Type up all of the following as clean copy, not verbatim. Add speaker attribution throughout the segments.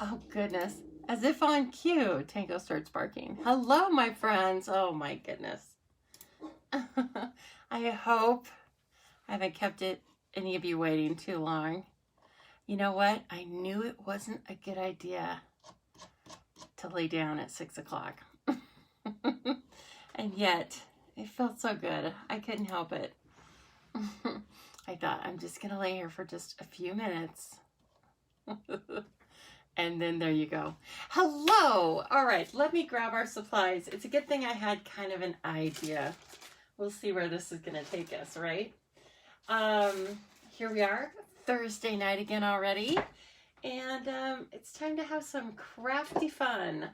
Speaker 1: Oh, goodness. As if on cue, Tango starts barking. Hello, my friends. Oh, my goodness. I hope I haven't kept any of you waiting too long. You know what? I knew it wasn't a good idea to lay down at 6 o'clock. And yet, it felt so good. I couldn't help it. I thought, I'm just going to lay here for just a few minutes. And then there you go. Hello! All right, let me grab our supplies. It's a good thing I had kind of an idea. We'll see where this is going to take us, right? Here we are, Thursday night again already. And it's time to have some crafty fun.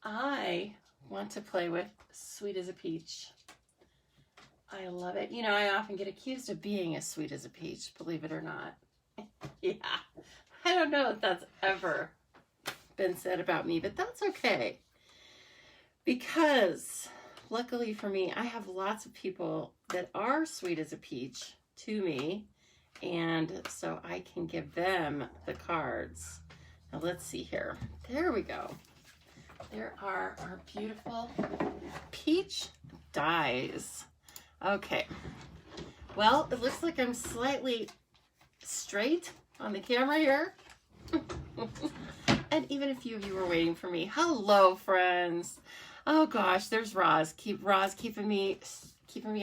Speaker 1: I want to play with Sweet as a Peach. I love it. You know, I often get accused of being as sweet as a peach, believe it or not. Yeah. I don't know if that's ever been said about me, but that's okay. Because, luckily for me, I have lots of people that are sweet as a peach to me, and so I can give them the cards. Now, let's see here. There we go. There are our beautiful peach dies. Okay. Well, it looks like I'm slightly straight on the camera here. And even a few of you were waiting for me. Hello, friends. Oh gosh, there's Roz. Roz keeping me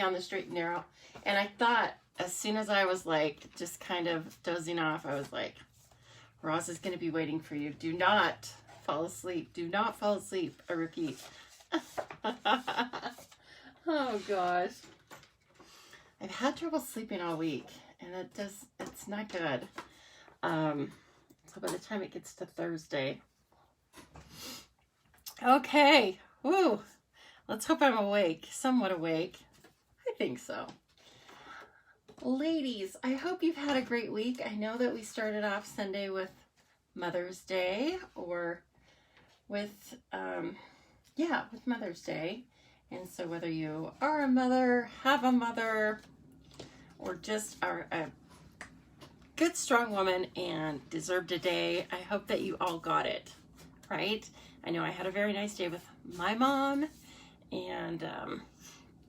Speaker 1: on the straight and narrow. And I thought as soon as I was like just kind of dozing off, I was like, Roz is going to be waiting for you. Do not fall asleep. Do not fall asleep. I repeat. Oh gosh. I've had trouble sleeping all week, and it's not good. So by the time it gets to Thursday. Okay. Woo. Let's hope I'm awake. Somewhat awake. I think so. Ladies, I hope you've had a great week. I know that we started off Sunday with Mother's Day, or with Mother's Day. And so whether you are a mother, have a mother, or just are a good, strong woman and deserved a day, I hope that you all got it, right? I know I had a very nice day with my mom and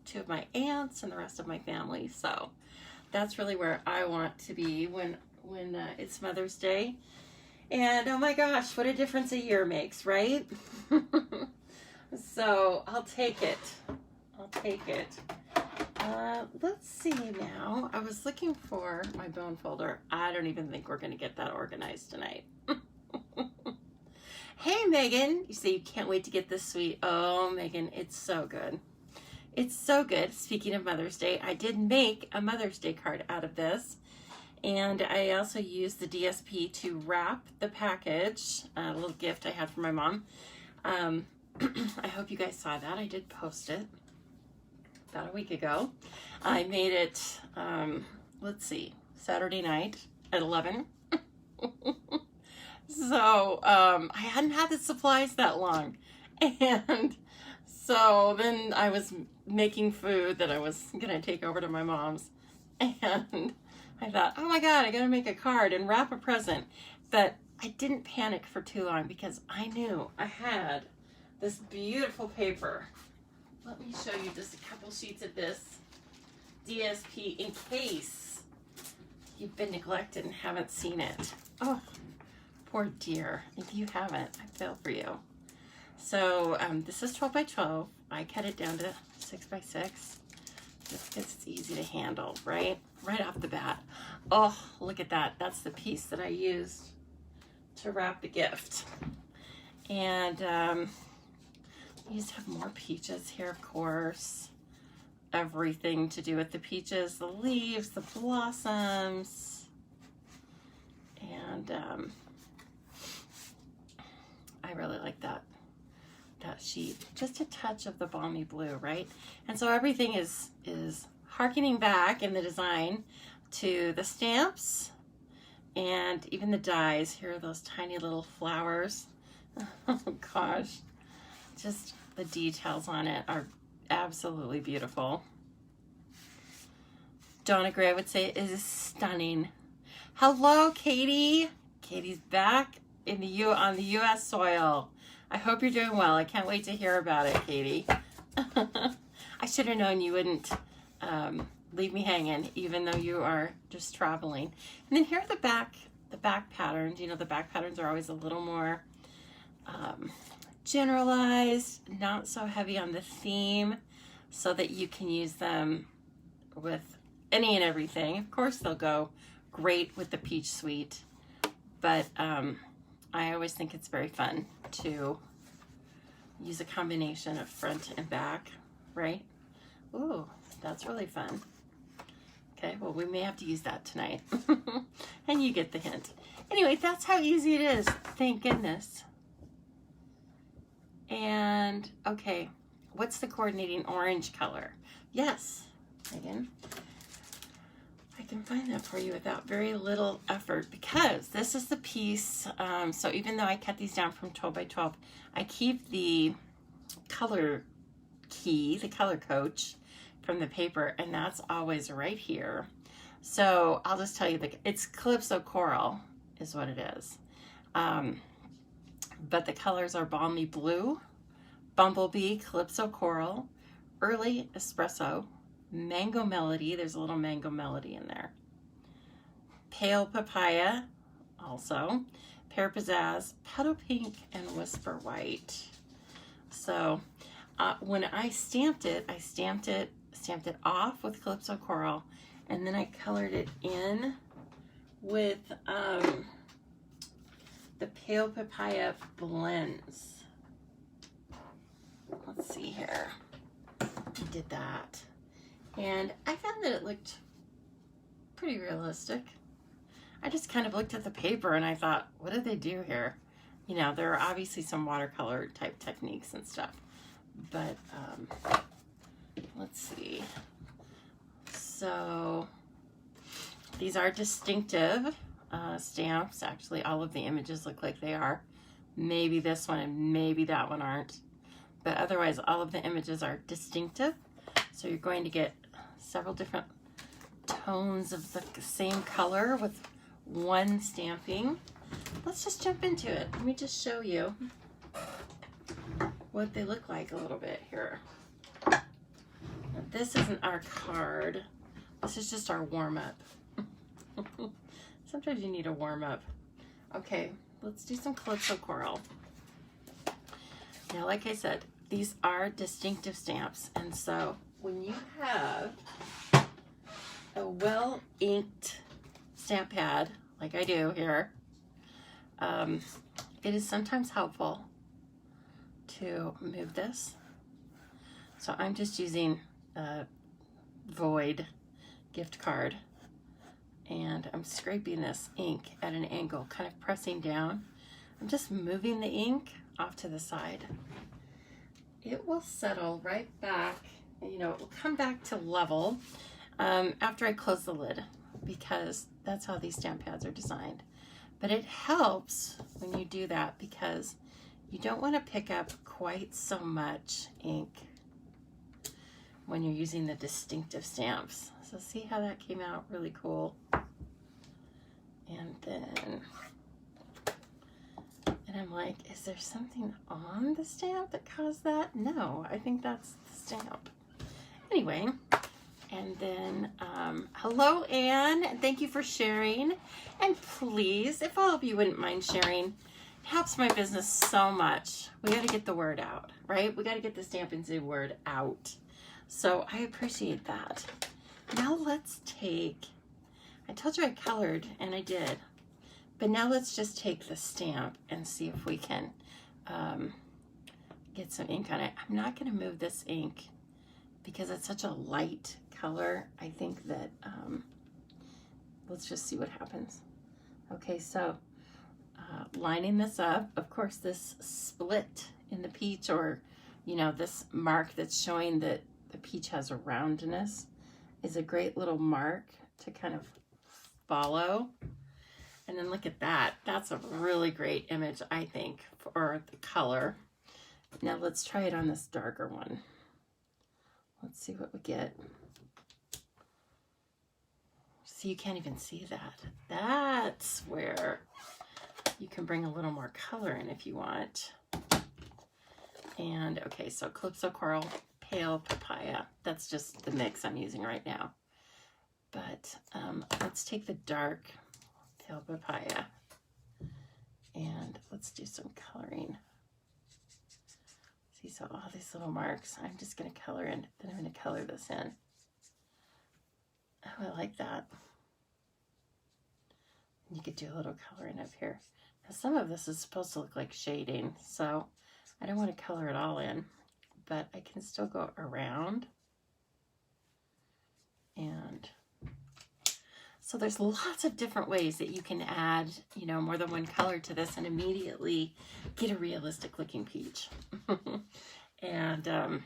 Speaker 1: two of my aunts and the rest of my family. So that's really where I want to be when it's Mother's Day. And oh my gosh, what a difference a year makes, right? So I'll take it. I'll take it. Let's see now. I was looking for my bone folder. I don't even think we're going to get that organized tonight. Hey, Megan. You say you can't wait to get this sweet. Oh, Megan, it's so good. It's so good. Speaking of Mother's Day, I did make a Mother's Day card out of this. And I also used the DSP to wrap the package, a little gift I had for my mom. I hope you guys saw that. I did post it about a week ago. I made it, let's see, Saturday night at 11. So I hadn't had the supplies that long. And so then I was making food that I was going to take over to my mom's. And I thought, oh my God, I got to make a card and wrap a present. But I didn't panic for too long because I knew I had this beautiful paper. Let me show you just a couple sheets of this DSP in case you've been neglected and haven't seen it. Oh, poor dear. If you haven't, I feel for you. So this is 12 by 12. I cut it down to 6 by 6 just because it's easy to handle, right? Right off the bat. Oh, look at that. That's the piece that I used to wrap the gift. And you just have more peaches here, of course. Everything to do with the peaches, the leaves, the blossoms. And I really like that sheet. Just a touch of the Balmy Blue, right? And so everything is harkening back in the design to the stamps and even the dies. Here are those tiny little flowers. Oh gosh. Just the details on it are absolutely beautiful. Donna Gray would say it is stunning. Hello, Katie. Katie's back on the U.S. soil. I hope you're doing well. I can't wait to hear about it, Katie. I should have known you wouldn't leave me hanging, even though you are just traveling. And then here are the back patterns. You know, the back patterns are always a little more generalized, not so heavy on the theme, so that you can use them with any and everything. Of course, they'll go great with the peach suite, but I always think it's very fun to use a combination of front and back, right? Ooh, that's really fun. Okay, well, we may have to use that tonight. And you get the hint. Anyway, that's how easy it is. Thank goodness. And, okay, what's the coordinating orange color? Yes, Megan. I can find that for you without very little effort, because this is the piece. So even though I cut these down from 12 by 12, I keep the color key, the color coach from the paper, and that's always right here. So I'll just tell you that it's Calypso Coral is what it is. But the colors are Balmy Blue, Bumblebee, Calypso Coral, Early Espresso, Mango Melody, there's a little Mango Melody in there, Pale Papaya, also, Pear Pizzazz, Petal Pink, and Whisper White. So when I stamped it off with Calypso Coral, and then I colored it in with the Pale Papaya blends. Let's see here. I did that. And I found that it looked pretty realistic. I just kind of looked at the paper and I thought, what did they do here? You know, there are obviously some watercolor type techniques and stuff. But let's see. So these are distinctive stamps. Actually, all of the images look like they are. Maybe this one and maybe that one aren't. But otherwise, all of the images are distinctive. So you're going to get several different tones of the same color with one stamping. Let's just jump into it. Let me just show you what they look like a little bit here. Now, this isn't our card. This is just our warm-up. Sometimes you need a warm-up. Okay, let's do some Calypso Coral. Now, like I said, these are distinctive stamps, and so when you have a well-inked stamp pad, like I do here, it is sometimes helpful to move this. So I'm just using a void gift card, and I'm scraping this ink at an angle, kind of pressing down. I'm just moving the ink off to the side. It will settle right back, you know, it will come back to level after I close the lid, because that's how these stamp pads are designed. But it helps when you do that, because you don't want to pick up quite so much ink when you're using the distinctive stamps. So see how that came out really cool. And then, and I'm like, is there something on the stamp that caused that? No, I think that's the stamp. Anyway, and then, hello, Anne. Thank you for sharing. And please, if all of you wouldn't mind sharing, it helps my business so much. We got to get the word out, right? We got to get the Stampin' Zoo word out. So I appreciate that. Now let's take, I told you I colored, and I did. But now let's just take the stamp and see if we can get some ink on it. I'm not going to move this ink because it's such a light color. I think that, let's just see what happens. Okay, so lining this up, of course, this split in the peach, or, you know, this mark that's showing that the peach has a roundness, is a great little mark to kind of follow. And then look at that. That's a really great image, I think, for the color. Now let's try it on this darker one. Let's see what we get. See, you can't even see that. That's where You can bring a little more color in if you want. And okay, so Calypso Coral, Pale Papaya. That's just the mix I'm using right now. But let's take the dark Pale Papaya and let's do some coloring. See, so all these little marks, I'm just going to color in. Then I'm going to color this in. Oh, I like that. You could do a little coloring up here. Now, some of this is supposed to look like shading, so I don't want to color it all in, but I can still go around. And so there's lots of different ways that you can add, you know, more than one color to this and immediately get a realistic looking peach. And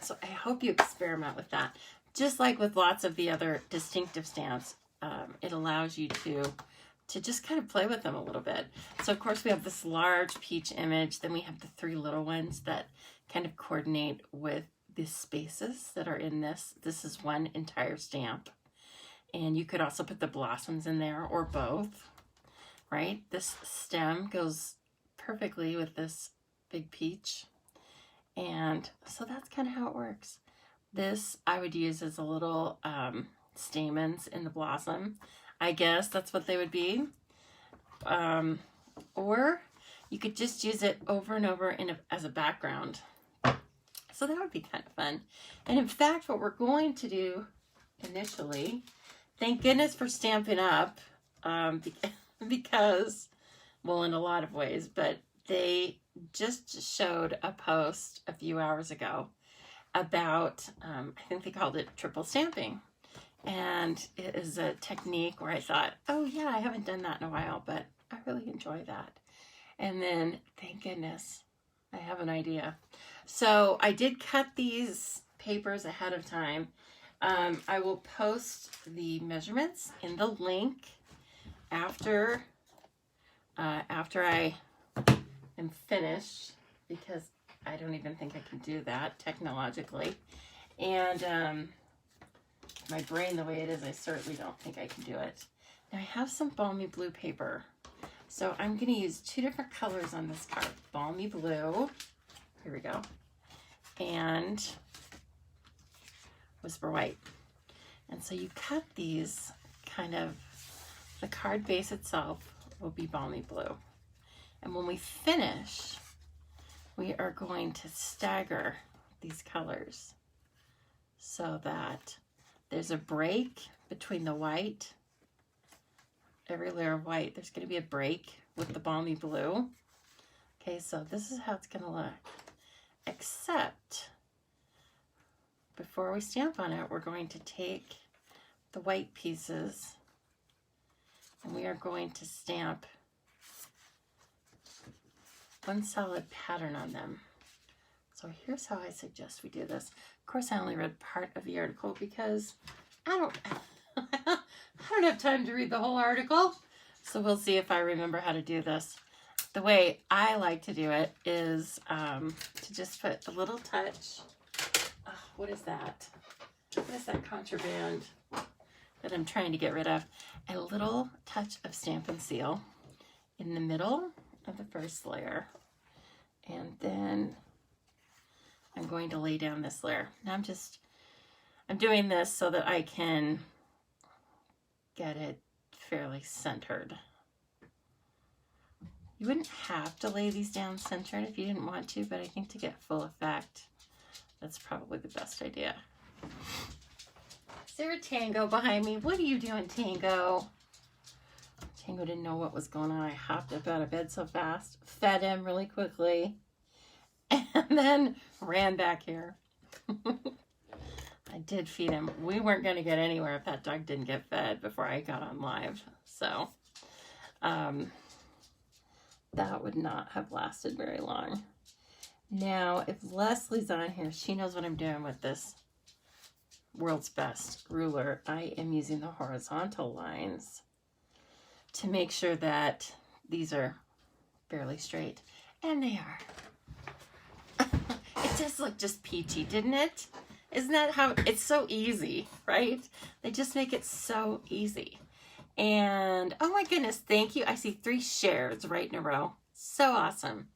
Speaker 1: so I hope you experiment with that. Just like with lots of the other distinctive stamps, it allows you to just kind of play with them a little bit. So of course we have this large peach image, then we have the three little ones that kind of coordinate with the spaces that are in this. This is one entire stamp. And you could also put the blossoms in there or both, right? This stem goes perfectly with this big peach. And so that's kind of how it works. This I would use as a little stamens in the blossom. I guess that's what they would be. Or you could just use it over and over as a background. So that would be kind of fun. And in fact, what we're going to do initially, thank goodness for Stampin' Up, because, well, in a lot of ways, but they just showed a post a few hours ago about, I think they called it triple stamping. And it is a technique where I thought, oh yeah, I haven't done that in a while, but I really enjoy that. And then, thank goodness, I have an idea. So I did cut these papers ahead of time. I will post the measurements in the link after I am finished, because I don't even think I can do that technologically. And my brain the way it is, I certainly don't think I can do it. Now I have some Balmy Blue paper. So I'm going to use two different colors on this card. Balmy Blue, here we go, and Whisper White. And so you cut these kind of, the card base itself will be Balmy Blue. And when we finish, we are going to stagger these colors so that there's a break between the white, every layer of white, there's going to be a break with the Balmy Blue. Okay, so this is how it's going to look. Except, before we stamp on it, we're going to take the white pieces and we are going to stamp one solid pattern on them. So here's how I suggest we do this. Of course, I only read part of the article because I don't have time to read the whole article. So we'll see if I remember how to do this. The way I like to do it is to just put a little touch. What is that? What is that contraband that I'm trying to get rid of? A little touch of Stampin' Seal in the middle of the first layer. And then I'm going to lay down this layer. Now I'm doing this so that I can get it fairly centered. You wouldn't have to lay these down centered if you didn't want to, but I think to get full effect, that's probably the best idea. Is there a Tango behind me? What are you doing, Tango? Tango didn't know what was going on. I hopped up out of bed so fast, fed him really quickly, and then ran back here. I did feed him. We weren't going to get anywhere if that dog didn't get fed before I got on live. So, that would not have lasted very long. Now, if Leslie's on here, she knows what I'm doing with this World's Best ruler. I am using the horizontal lines to make sure that these are fairly straight. And they are. It just looked just peachy, didn't it? Isn't that how, it's so easy, right? They just make it so easy. And oh my goodness, thank you. I see 3 shares right in a row. So awesome.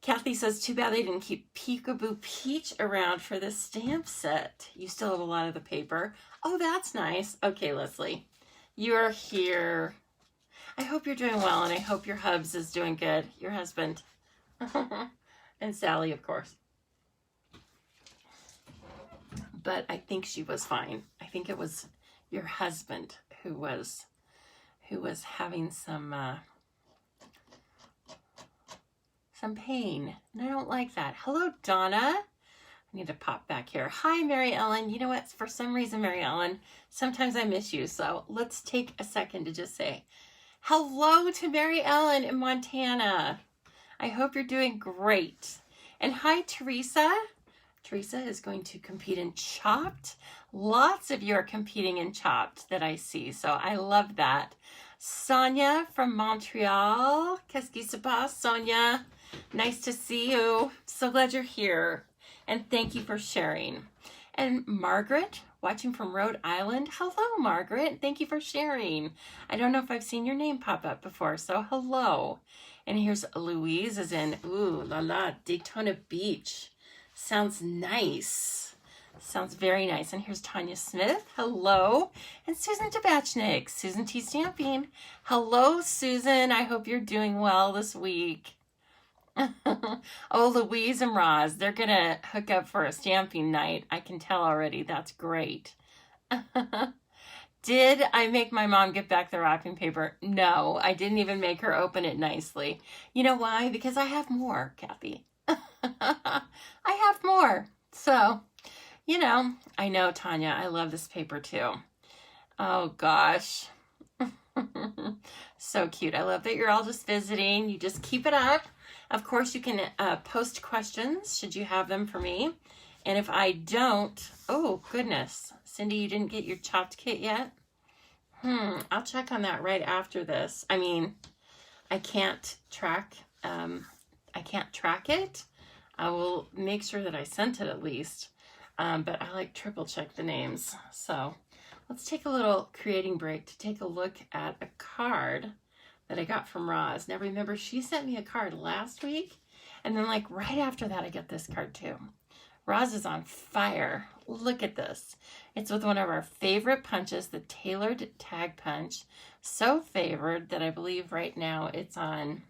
Speaker 1: Kathy says, too bad they didn't keep Peekaboo Peach around for the stamp set. You still have a lot of the paper. Oh, that's nice. Okay, Leslie, you're here. I hope you're doing well, and I hope your hubs is doing good. Your husband. And Sally, of course. But I think she was fine. I think it was your husband who was having some pain, and I don't like that. Hello, Donna. I need to pop back here. Hi, Mary Ellen. You know what? For some reason, Mary Ellen, sometimes I miss you. So let's take a second to just say hello to Mary Ellen in Montana. I hope you're doing great. And hi, Teresa. Teresa is going to compete in Chopped. Lots of you are competing in Chopped that I see, so I love that. Sonia from Montreal. Qu'est-ce qui se passe, Sonia? Nice to see you. So glad you're here. And thank you for sharing. And Margaret, watching from Rhode Island. Hello, Margaret. Thank you for sharing. I don't know if I've seen your name pop up before, so hello. And here's Louise is in, ooh la la, Daytona Beach. Sounds nice. Sounds very nice. And here's Tanya Smith. Hello. And Susan Tabachnik. Susan T. Stamping. Hello, Susan. I hope you're doing well this week. Oh, Louise and Roz, they're going to hook up for a stamping night. I can tell already. That's great. Did I make my mom get back the wrapping paper? No, I didn't even make her open it nicely. You know why? Because I have more, Kathy. I have more. So, you know, I know, Tanya, I love this paper too. Oh gosh. So cute. I love that you're all just visiting. You just keep it up. Of course, you can post questions should you have them for me. And if I don't, oh goodness, Cindy, you didn't get your Chopped kit yet? I'll check on that right after this. I mean, I can't track it. I will make sure that I sent it at least, but I like triple check the names. So let's take a little creating break to take a look at a card that I got from Roz. Now remember, she sent me a card last week, and then like right after that, I got this card too. Roz is on fire. Look at this. It's with one of our favorite punches, the Tailored Tag Punch. So favored that I believe right now it's on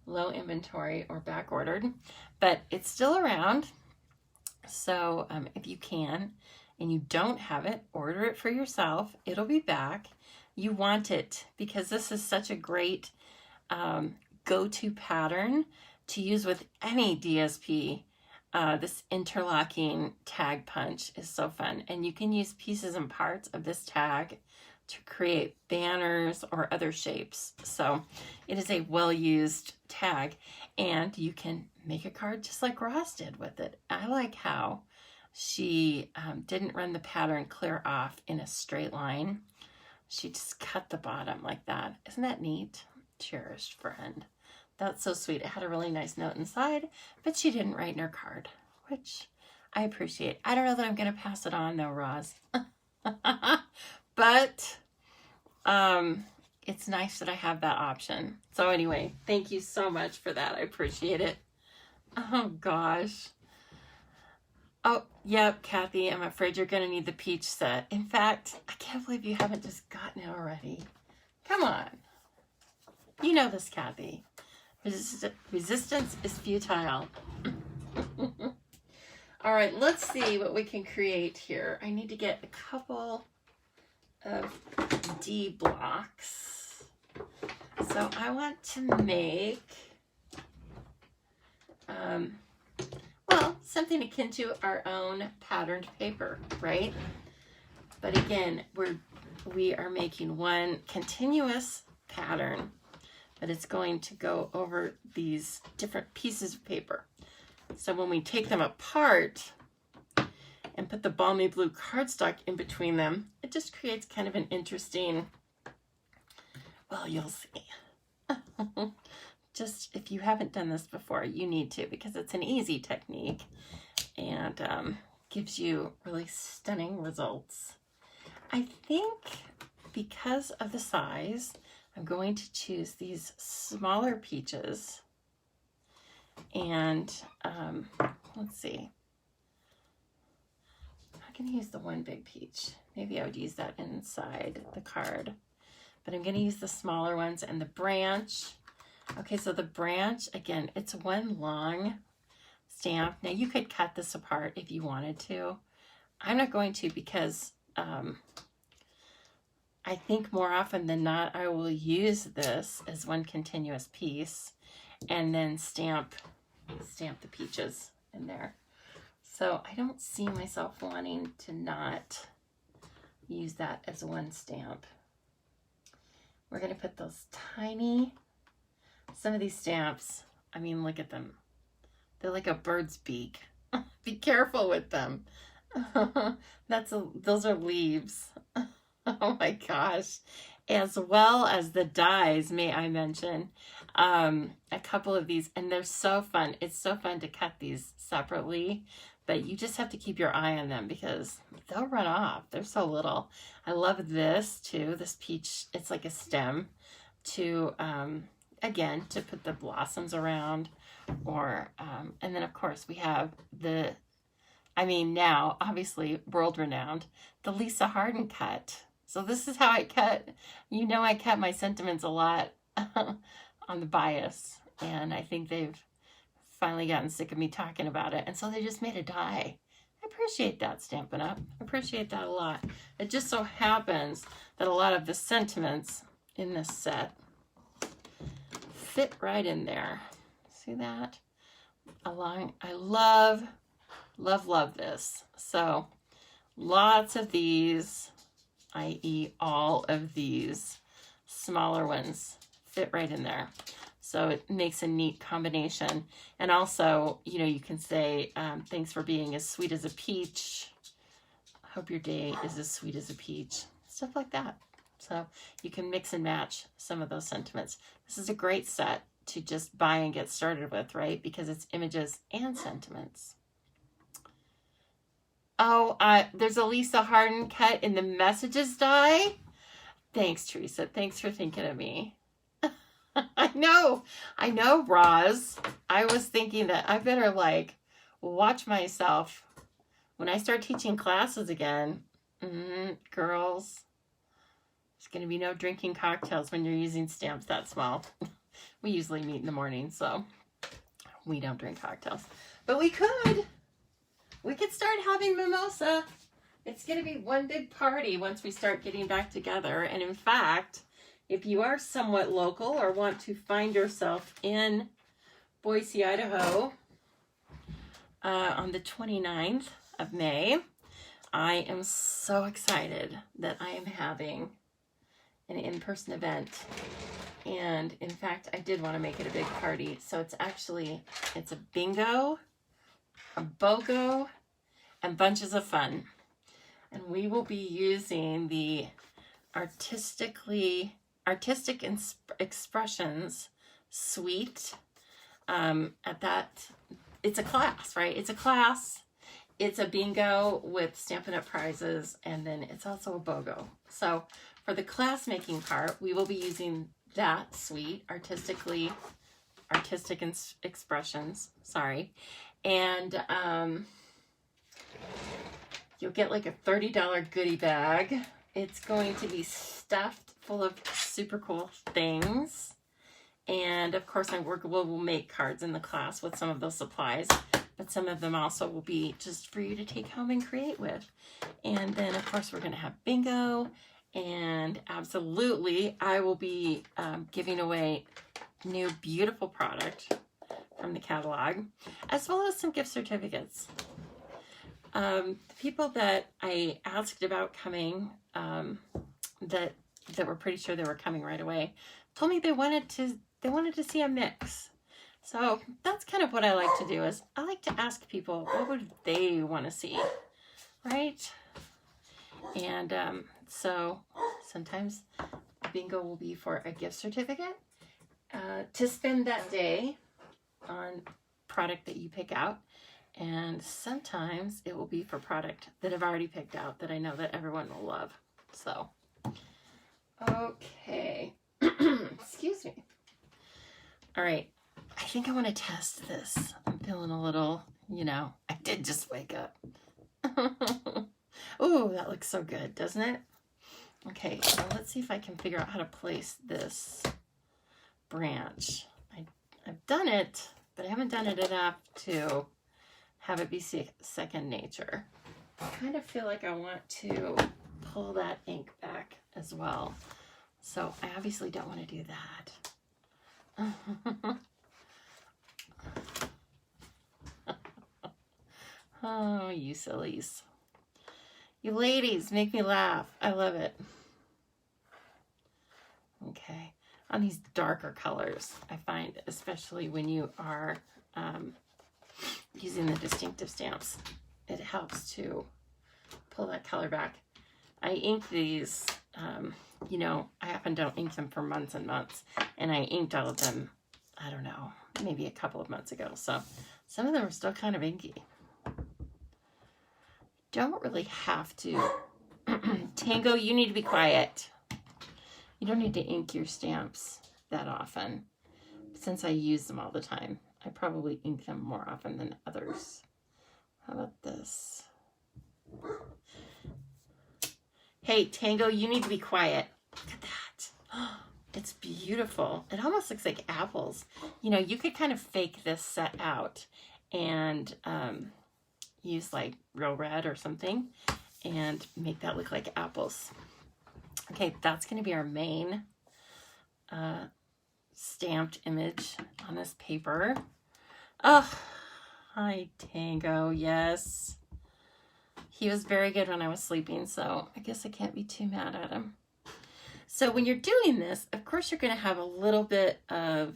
Speaker 1: low inventory or back ordered, but it's still around. So if you can and you don't have it, order it for yourself. It'll be back. You want it because this is such a great go-to pattern to use with any DSP. This interlocking tag punch is so fun, and you can use pieces and parts of this tag to create banners or other shapes. So it is a well-used tag, and you can make a card just like Roz did with it. I like how she didn't run the pattern clear off in a straight line. She just cut the bottom like that. Isn't that neat? Cherished friend. That's so sweet. It had a really nice note inside, but she didn't write in her card, which I appreciate. I don't know that I'm going to pass it on though, Roz. But it's nice that I have that option. So anyway, thank you so much for that. I appreciate it. Oh gosh. Oh, yep, Kathy, I'm afraid you're going to need the peach set. In fact, I can't believe you haven't just gotten it already. Come on. You know this, Kathy. Resistance is futile. All right, let's see what we can create here. I need to get a couple of D blocks. So I want to make, well, something akin to our own patterned paper, right? But again, we are making one continuous pattern, but it's going to go over these different pieces of paper. So when we take them apart and put the Balmy Blue cardstock in between them, it just creates kind of an interesting, well, you'll see. Just if you haven't done this before, you need to, because it's an easy technique and gives you really stunning results. I think because of the size, I'm going to choose these smaller peaches. And let's see. I can use the one big peach. Maybe I would use that inside the card. But I'm going to use the smaller ones and the branch. Okay, so the branch, again, it's one long stamp. Now you could cut this apart if you wanted to. I'm not going to because I think more often than not I will use this as one continuous piece and then stamp the peaches in there. So I don't see myself wanting to not use that as one stamp. We're going to put those tiny, some of these stamps, I mean, look at them. They're like a bird's beak. Be careful with them. Those are leaves. Oh my gosh. As well as the dies, may I mention, a couple of these, and they're so fun. It's so fun to cut these separately, but you just have to keep your eye on them because they'll run off. They're so little. I love this too, this peach. It's like a stem to, again, to put the blossoms around, or, and then of course we have the, I mean now, obviously world-renowned, the Lisa Harden cut. So this is how I cut, you know, I cut my sentiments a lot on the bias, and I think they've finally gotten sick of me talking about it, and so they just made a die. I appreciate that, Stampin' Up. I appreciate that a lot. It just so happens that a lot of the sentiments in this set fit right in there. See that? Along, I love, love, love this. So lots of these, i.e. all of these smaller ones fit right in there. So it makes a neat combination. And also, you know, you can say, thanks for being as sweet as a peach. Hope your day is as sweet as a peach. Stuff like that. So you can mix and match some of those sentiments. This is a great set to just buy and get started with, right? Because it's images and sentiments. Oh, there's a Lisa Harden cut in the messages die. Thanks, Teresa. Thanks for thinking of me. I know, Roz. I was thinking that I better like watch myself when I start teaching classes again. Girls, there's going to be no drinking cocktails when you're using stamps that small. We usually meet in the morning, so we don't drink cocktails. But we could. We could start having mimosa. It's going to be one big party once we start getting back together. And in fact, if you are somewhat local or want to find yourself in Boise, Idaho, on the 29th of May, I am so excited that I am having an in-person event. And in fact, I did want to make it a big party. So it's a bingo, a BOGO, and bunches of fun. And we will be using the Artistic Expressions suite. At that, it's a class, right? It's a class. It's a bingo with Stampin' Up! Prizes, and then it's also a BOGO. So for the class making part, we will be using that suite, Artistic Expressions, sorry. And you'll get like a $30 goodie bag. It's going to be stuffed full of super cool things. And of course, we'll make cards in the class with some of those supplies, but some of them also will be just for you to take home and create with. And then of course, we're going to have bingo, and absolutely, I will be giving away new beautiful product from the catalog, as well as some gift certificates. The people that I asked about coming, that were pretty sure they were coming right away, told me they wanted to see a mix. So that's kind of what I like to do, is I like to ask people what would they want to see, right? And so sometimes bingo will be for a gift certificate to spend that day on product that you pick out. And sometimes it will be for product that I've already picked out that I know that everyone will love. So Okay. Excuse me. All right. I think I want to test this. I'm feeling a little, you know, I did just wake up. Oh, that looks so good, doesn't it? Okay, so let's see if I can figure out how to place this branch. I've done it, but I haven't done it enough to have it be second nature. I kind of feel like I want to pull that ink back as well. So I obviously don't want to do that. Oh, you sillies. You ladies make me laugh. I love it. Okay. On these darker colors, I find, especially when you are using the distinctive stamps, it helps to pull that color back. I ink these, you know, I often don't ink them for months and months, and I inked all of them, I don't know, maybe a couple of months ago. So some of them are still kind of inky. Don't really have to. Tango, you need to be quiet. You don't need to ink your stamps that often. Since I use them all the time, I probably ink them more often than others. How about this? Hey, Tango, you need to be quiet. Look at that. It's beautiful. It almost looks like apples. You know, you could kind of fake this set out and use like real red or something and make that look like apples. Okay, that's going to be our main stamped image on this paper. Oh, hi Tango, yes. He was very good when I was sleeping, so I guess I can't be too mad at him. So when you're doing this, of course you're going to have a little bit of,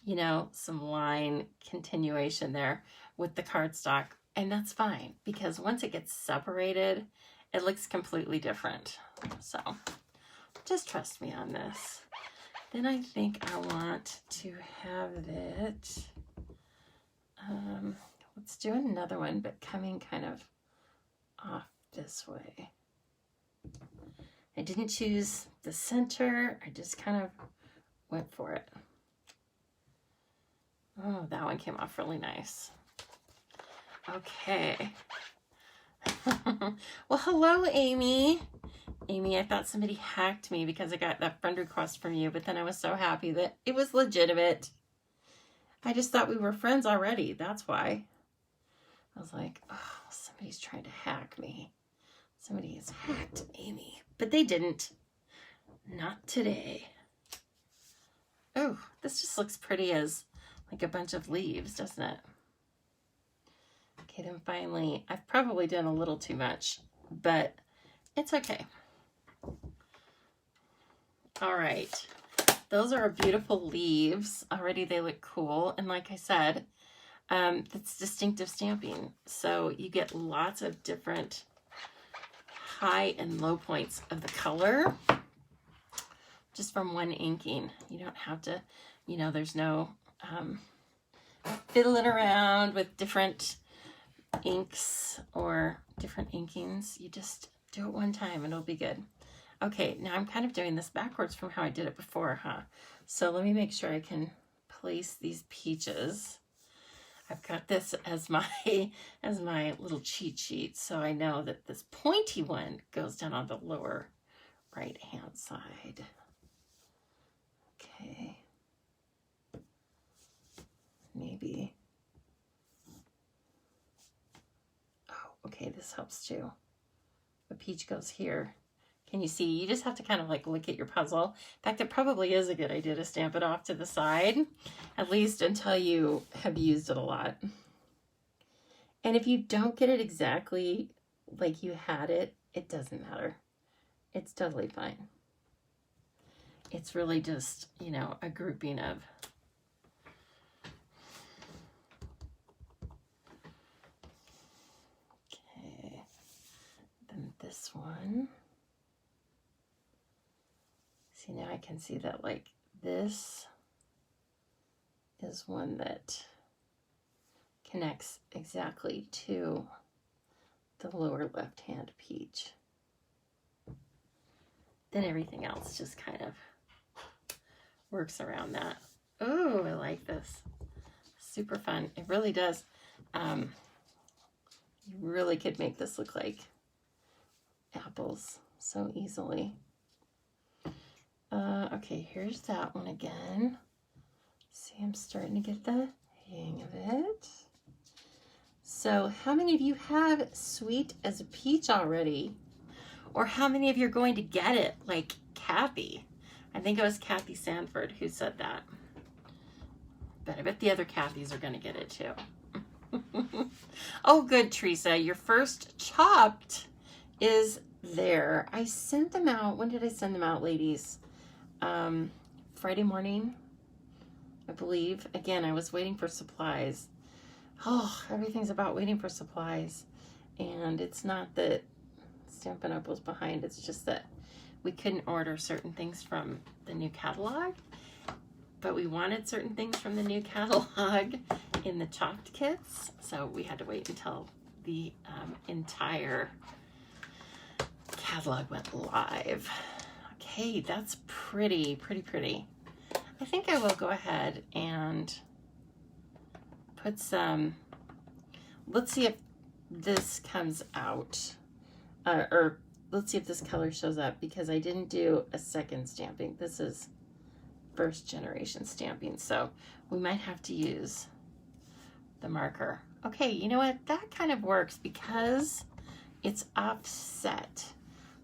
Speaker 1: you know, some line continuation there with the cardstock. And that's fine, because once it gets separated, it looks completely different. So just trust me on this. Then I think I want to have it, let's do another one, but coming kind of off this way. I didn't choose the center. I just kind of went for it. Oh, that one came off really nice. Okay. Well, hello, Amy. Amy, I thought somebody hacked me because I got that friend request from you, but then I was so happy that it was legitimate. I just thought we were friends already. That's why. I was like, oh, somebody's trying to hack me. Somebody has hacked Amy, but they didn't. Not today. Oh, this just looks pretty as like a bunch of leaves, doesn't it? Okay, then finally, I've probably done a little too much, but it's okay. All right, those are beautiful leaves. Already they look cool. And like I said, that's distinctive stamping. So you get lots of different high and low points of the color just from one inking. You don't have to, you know, there's no fiddling around with different inks or different inkings. You just do it one time and it'll be good. Okay, now I'm kind of doing this backwards from how I did it before, huh? So let me make sure I can place these peaches. I've got this as my little cheat sheet, so I know that this pointy one goes down on the lower right hand side. Okay. Maybe. Oh, okay, this helps too. The peach goes here. Can you see? You just have to kind of like look at your puzzle. In fact, it probably is a good idea to stamp it off to the side, at least until you have used it a lot. And if you don't get it exactly like you had it, it doesn't matter. It's totally fine. It's really just, you know, a grouping of okay. Then this one. See, now I can see that like this is one that connects exactly to the lower left hand peach. then everything else just kind of works around that. Oh, I like this. Super fun. It really does. You really could make this look like apples so easily. Okay, here's that one again. See, I'm starting to get the hang of it. So how many of you have sweet as a peach already? Or how many of you are going to get it, like Kathy? I think it was Kathy Sanford who said that. But I bet the other Kathys are going to get it too. Oh, good, Teresa. Your first chopped is there. I sent them out. When did I send them out, ladies? Friday morning, I believe. Again, I was waiting for supplies. Oh, everything's about waiting for supplies. And it's not that Stampin' Up! Was behind. It's just that we couldn't order certain things from the new catalog. But we wanted certain things from the new catalog in the chopped kits. So we had to wait until the entire catalog went live. Okay, that's pretty. I think I will go ahead and put some, let's see if this comes out, or let's see if this color shows up, because I didn't do a second stamping. This is first generation stamping, so we might have to use the marker. Okay, you know what? That kind of works because it's offset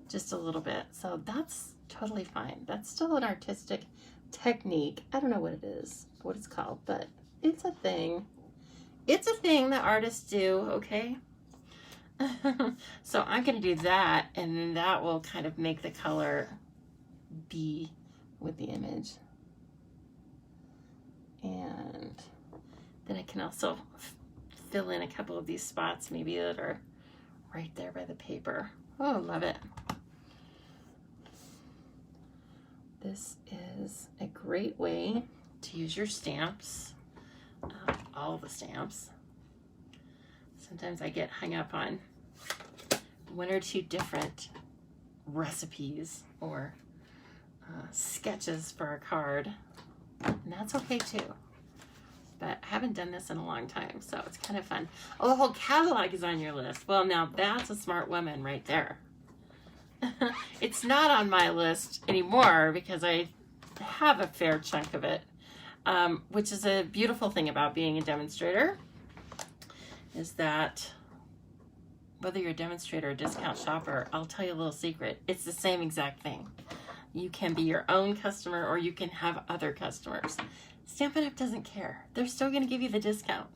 Speaker 1: just a little bit, so that's totally fine. That's still an artistic technique. I don't know what it is, what it's called, but it's a thing. It's a thing that artists do, okay? So I'm going to do that, and then that will kind of make the color be with the image. And then I can also fill in a couple of these spots maybe that are right there by the paper. Oh, love it. This is a great way to use your stamps, all the stamps. Sometimes I get hung up on one or two different recipes or sketches for a card, and that's okay too. But I haven't done this in a long time, so it's kind of fun. Oh, the whole catalog is on your list. Well, now that's a smart woman right there. It's not on my list anymore because I have a fair chunk of it, which is a beautiful thing about being a demonstrator, is that whether you're a demonstrator or a discount shopper, I'll tell you a little secret. It's the same exact thing. You can be your own customer or you can have other customers. Stampin' Up! Doesn't care. They're still going to give you the discount.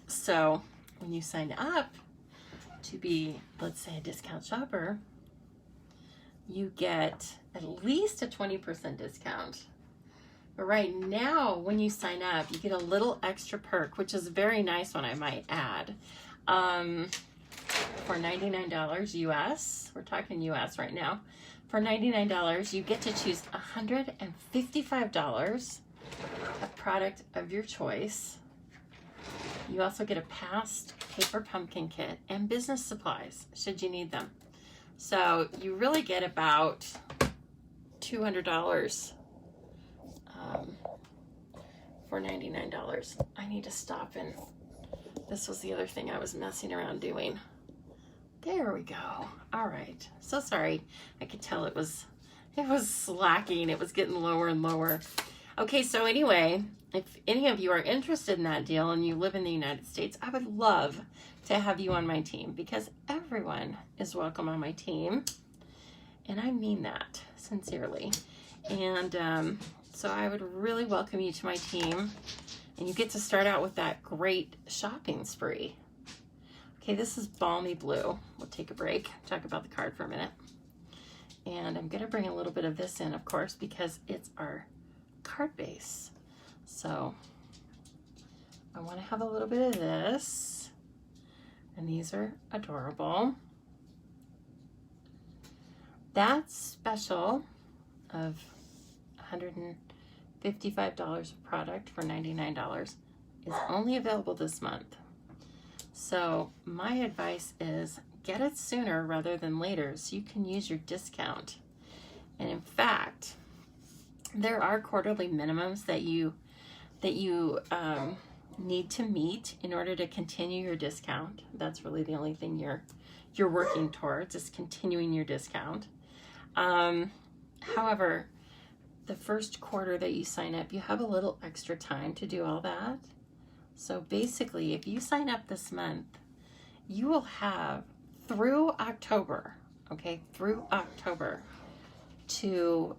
Speaker 1: So when you sign up to be, let's say, a discount shopper, you get at least a 20% discount. But right now, when you sign up, you get a little extra perk, which is a very nice one, I might add. For $99 US, we're talking US right now. For $99, you get to choose $155 a product of your choice. You also get a past paper pumpkin kit and business supplies, should you need them. So you really get about $200 for $99. I need to stop, and this was the other thing I was messing around doing. There we go. All right. So sorry. I could tell it was slacking. It was getting lower and lower. Okay, so anyway, if any of you are interested in that deal and you live in the United States, I would love to have you on my team, because everyone is welcome on my team. And I mean that sincerely. And so I would really welcome you to my team. And you get to start out with that great shopping spree. Okay, this is Balmy Blue. We'll take a break, talk about the card for a minute. And I'm going to bring a little bit of this in, of course, because it's our card base. So I want to have a little bit of this. And these are adorable. That special of $155 of product for $99 is only available this month. So my advice is get it sooner rather than later so you can use your discount. And in fact, there are quarterly minimums that you need to meet in order to continue your discount. That's really the only thing you're working towards, is continuing your discount. However, the first quarter that you sign up, you have a little extra time to do all that. So basically, if you sign up this month, you will have through October, okay, through October to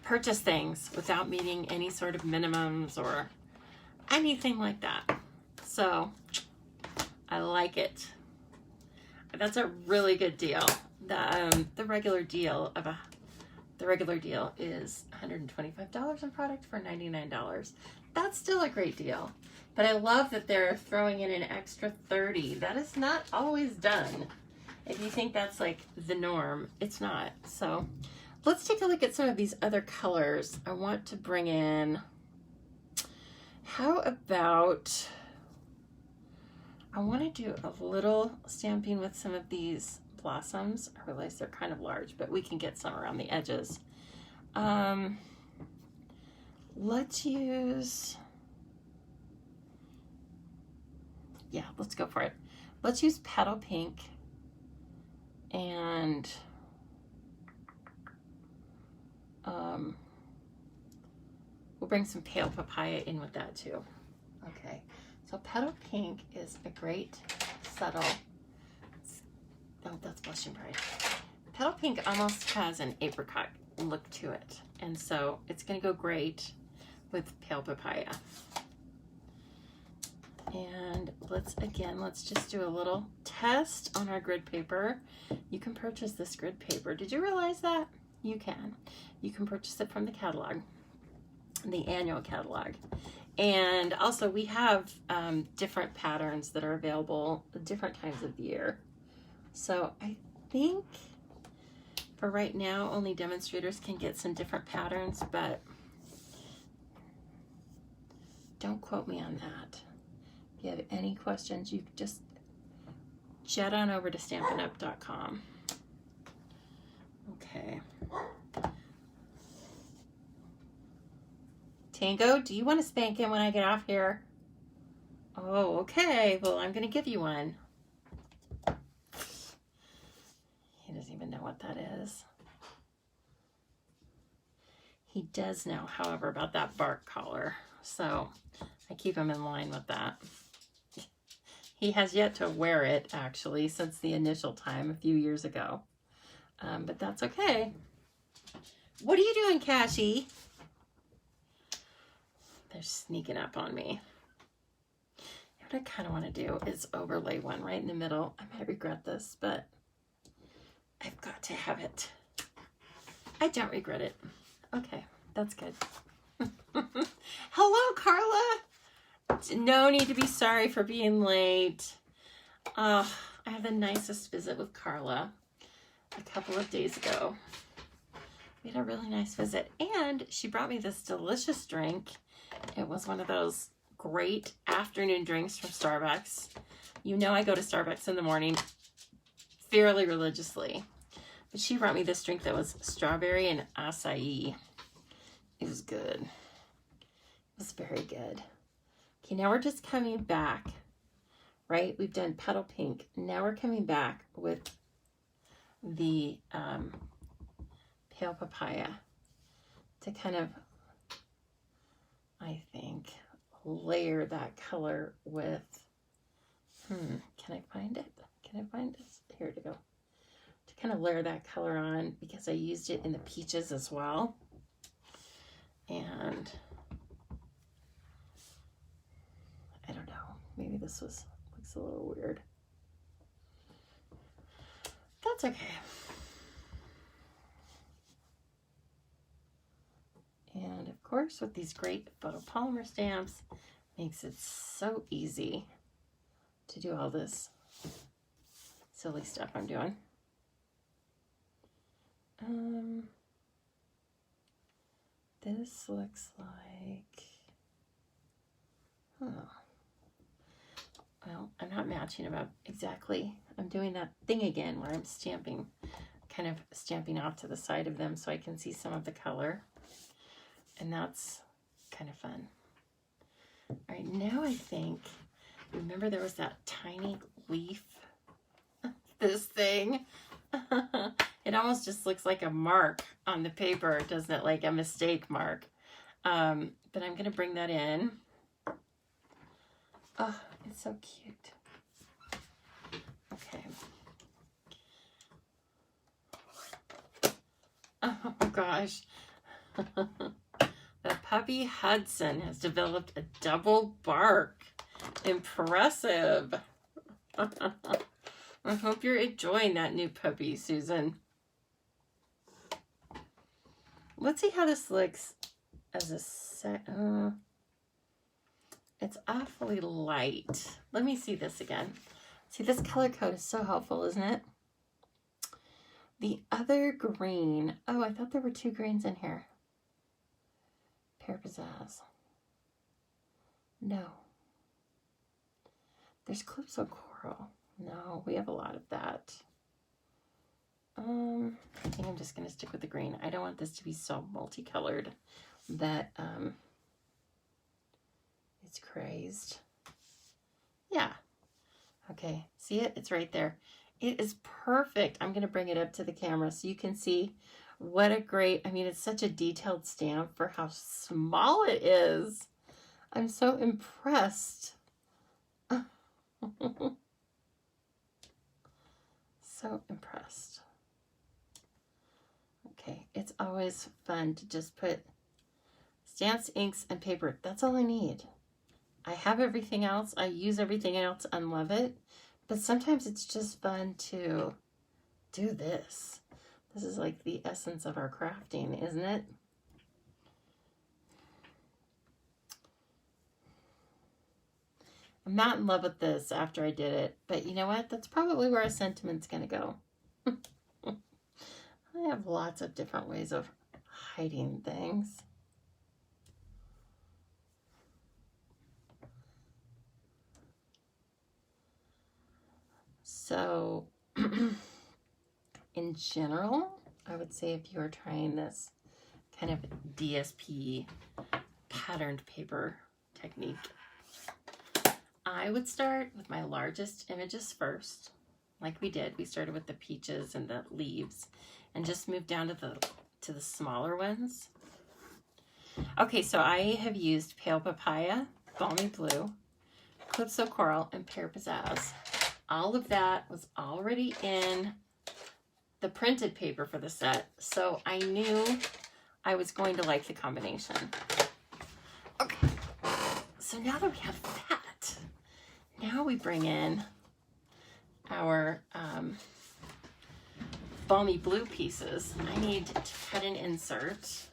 Speaker 1: purchase things without meeting any sort of minimums or anything like that. So I like it. That's a really good deal. The regular deal is $125 in product for $99. That's still a great deal. But I love that they're throwing in an extra $30. That is not always done. If you think that's like the norm, it's not. So let's take a look at some of these other colors. I want to bring in, how about, I want to do a little stamping with some of these blossoms. I realize they're kind of large, but we can get some around the edges. Let's use, yeah, let's go for it. Let's use Petal Pink, and we'll bring some Pale Papaya in with that too. Okay, so Petal Pink is a great subtle, oh, that's Blushing Bride. Petal Pink almost has an apricot look to it, and so it's going to go great with Pale Papaya. And let's just do a little test on our grid paper. You can purchase this grid paper. Did you realize that? You can. You can purchase it from the catalog, the annual catalog. And also we have different patterns that are available at different times of the year. So I think for right now, only demonstrators can get some different patterns, but don't quote me on that. If you have any questions, you just jet on over to stampinup.com. Okay. Tango, do you want a spanking when I get off here? Oh, okay. Well, I'm going to give you one. He doesn't even know what that is. He does know, however, about that bark collar. So I keep him in line with that. He has yet to wear it, actually, since the initial time a few years ago. But that's okay. What are you doing, Cassie? They're sneaking up on me. What I kind of want to do is overlay one right in the middle. I might regret this, but I've got to have it. I don't regret it. Okay, that's good. Hello, Carla. No need to be sorry for being late. I had the nicest visit with Carla a couple of days ago. We had a really nice visit, and she brought me this delicious drink. It was one of those great afternoon drinks from Starbucks. You know I go to Starbucks in the morning fairly religiously, but she brought me this drink that was strawberry and acai. It was good. It was very good. Okay, now we're just coming back, right? We've done Petal Pink. Now we're coming back with the Pale Papaya to kind of, I think, layer that color with, can I find it? Can I find this? Here to go. To kind of layer that color on, because I used it in the peaches as well. And I don't know, maybe this looks a little weird. That's okay. And of course, with these great photopolymer stamps, makes it so easy to do all this silly stuff I'm doing. This looks like, well, I'm not matching about exactly. I'm doing that thing again where I'm stamping, kind of stamping off to the side of them so I can see some of the color. And that's kind of fun. All right, now I think, remember there was that tiny leaf, this thing. It almost just looks like a mark on the paper, doesn't it? Like a mistake mark. But I'm going to bring that in. Oh, it's so cute. Okay. Oh gosh. The puppy Hudson has developed a double bark. Impressive. I hope you're enjoying that new puppy, Susan. Let's see how this looks as a set. It's awfully light. Let me see this again. See, this color code is so helpful, isn't it? The other green. Oh, I thought there were two greens in here. Pear Pizzazz. No. There's Calypso Coral. No, we have a lot of that. I think I'm just going to stick with the green. I don't want this to be so multicolored that it's crazed. Yeah. Okay. See it? It's right there. It is perfect. I'm going to bring it up to the camera so you can see what a great, I mean, it's such a detailed stamp for how small it is. I'm so impressed. So impressed. Okay, it's always fun to just put stamps, inks, and paper. That's all I need. I have everything else. I use everything else and love it. But sometimes it's just fun to do this. This is like the essence of our crafting, isn't it? I'm not in love with this after I did it, but you know what? That's probably where our sentiment's going to go. I have lots of different ways of hiding things. So, in general, I would say if you are trying this kind of DSP patterned paper technique, I would start with my largest images first, like we did. We started with the peaches and the leaves, and just moved down to the smaller ones. Okay, so I have used Pale Papaya, Balmy Blue, Calypso Coral, and Pear Pizzazz. All of that was already in the printed paper for the set, so I knew I was going to like the combination. Okay, so now that we have that, now we bring in our Balmy Blue pieces. I need to cut and insert.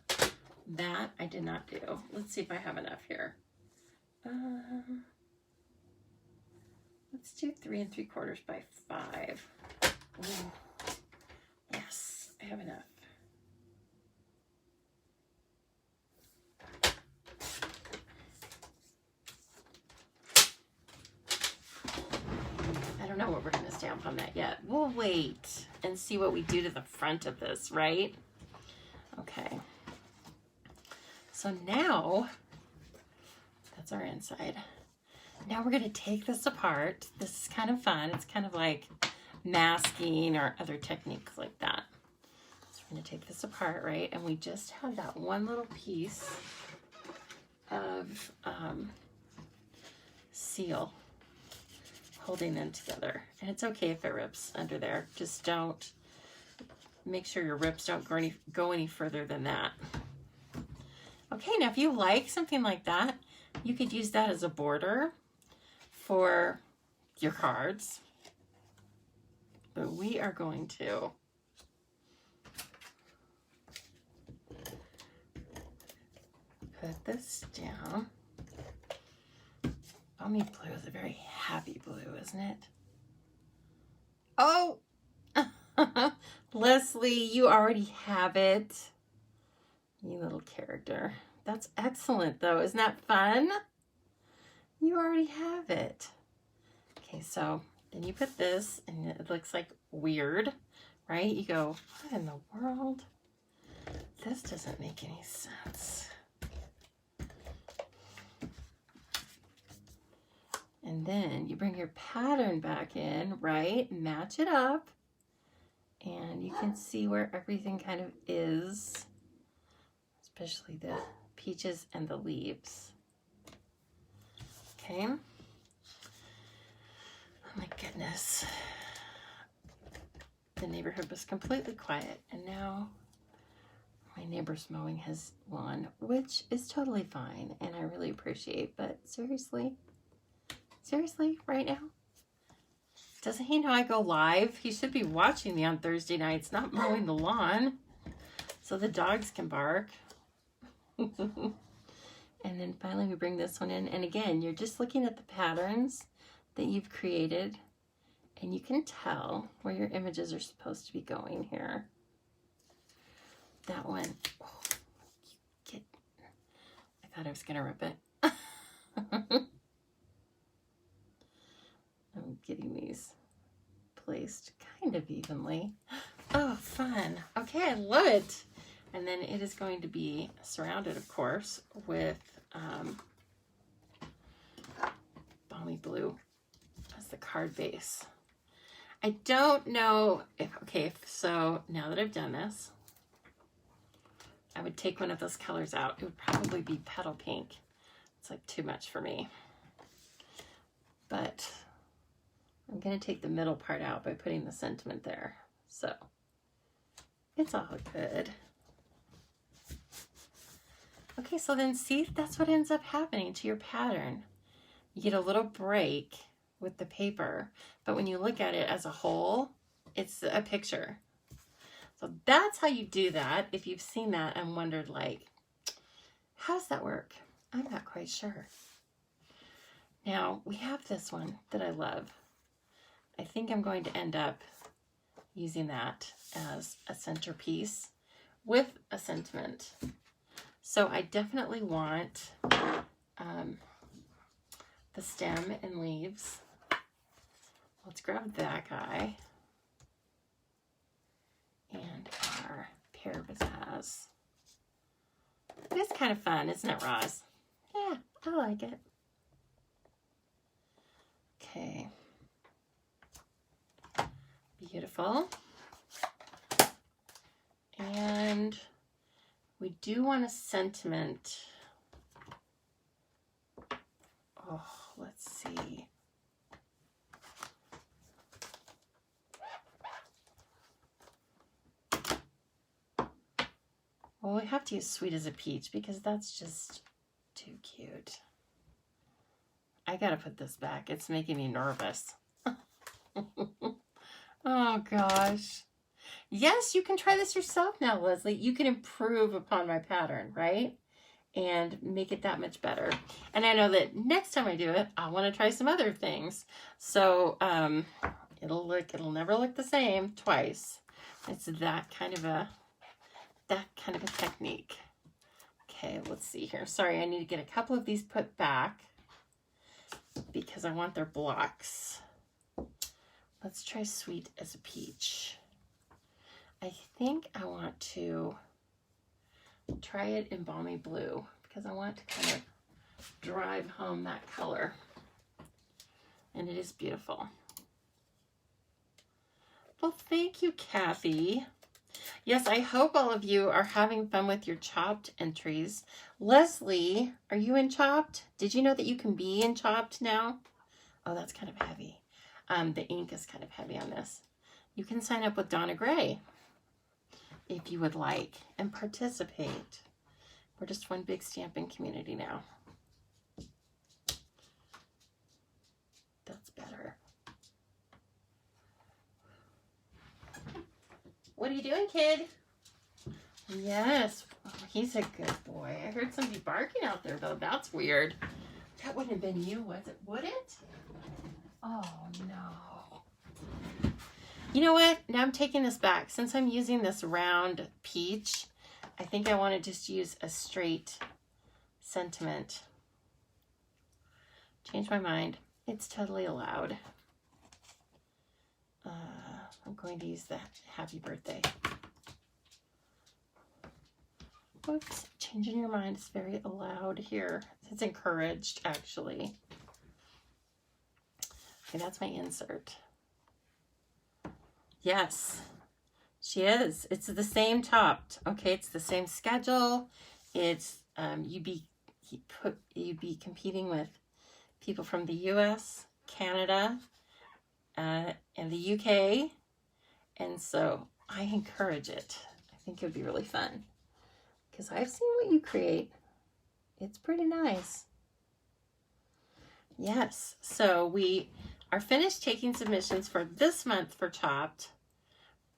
Speaker 1: That I did not do. Let's see if I have enough here. Let's do 3 3/4 by 5. Ooh. Yes, I have enough. I don't know what we're going to stamp on that yet. We'll wait and see what we do to the front of this, right? Okay. So now, that's our inside. Now we're going to take this apart. This is kind of fun. It's kind of like masking or other techniques like that. So we're going to take this apart, right? And we just have that one little piece of seal holding them together. And it's okay if it rips under there. Just don't, make sure your rips don't go any further than that. Okay, now if you like something like that, you could use that as a border for your cards. But we are going to put this down. Balmy Blue is a very happy blue, isn't it? Oh! Leslie, you already have it. You little character. That's excellent, though. Isn't that fun? You already have it. Okay, so then you put this, and it looks like weird, right? You go, what in the world? This doesn't make any sense. And then you bring your pattern back in, right? Match it up. And you can see where everything kind of is, especially the peaches and the leaves. Okay. Oh my goodness. The neighborhood was completely quiet, and now my neighbor's mowing his lawn, which is totally fine and I really appreciate, but seriously, right now? Doesn't he know I go live? He should be watching me on Thursday nights, not mowing the lawn, so the dogs can bark. And then finally we bring this one in, and again, you're just looking at the patterns that you've created, and you can tell where your images are supposed to be going here. That one, oh, I thought I was gonna rip it. I'm getting these placed kind of evenly. Oh, fun. Okay, I love it. And then it is going to be surrounded, of course, with Balmy Blue as the card base. I don't know if, okay, so now that I've done this, I would take one of those colors out. It would probably be petal pink. It's like too much for me. But I'm going to take the middle part out by putting the sentiment there. So it's all good. Okay, so then see, that's what ends up happening to your pattern. You get a little break with the paper, but when you look at it as a whole, it's a picture. So that's how you do that. If you've seen that and wondered, like, how does that work? I'm not quite sure. Now, we have this one that I love. I think I'm going to end up using that as a centerpiece with a sentiment. So I definitely want the stem and leaves. Let's grab that guy. And our pear pizzazz. It's kind of fun, isn't it, Roz? Yeah, I like it. Okay. Beautiful. And we do want a sentiment. Oh, let's see. Well, we have to use Sweet as a Peach because that's just too cute. I gotta put this back. It's making me nervous. Oh gosh. Yes, you can try this yourself now, Leslie. You can improve upon my pattern, right? And make it that much better. And I know that next time I do it, I want to try some other things. So it'll never look the same twice. It's that kind of a technique. Okay, let's see here. Sorry, I need to get a couple of these put back because I want their blocks. Let's try Sweet as a Peach. I think I want to try it in Balmy Blue because I want to kind of drive home that color. And it is beautiful. Well, thank you, Kathy. Yes, I hope all of you are having fun with your Chopped entries. Leslie, are you in Chopped? Did you know that you can be in Chopped now? Oh, that's kind of heavy. The ink is kind of heavy on this. You can sign up with Donna Gray if you would like and participate. We're just one big Stampin' community now. That's better. What are you doing, kid? Yes, oh, he's a good boy. I heard somebody barking out there, though. That's weird. That wouldn't have been you, was it? Would it? Oh, no. You know what? Now I'm taking this back. Since I'm using this round peach, I think I want to just use a straight sentiment. Change my mind. It's totally allowed. I'm going to use the happy birthday. Whoops, changing your mind is very allowed here. It's encouraged, actually. Okay, that's my insert. Yes, she is. It's the same top. Okay, it's the same schedule. It's you'd be competing with people from the U.S., Canada, and the UK, and so I encourage it. I think it would be really fun because I've seen what you create. It's pretty nice. Yes, so we are finished taking submissions for this month for Chopped,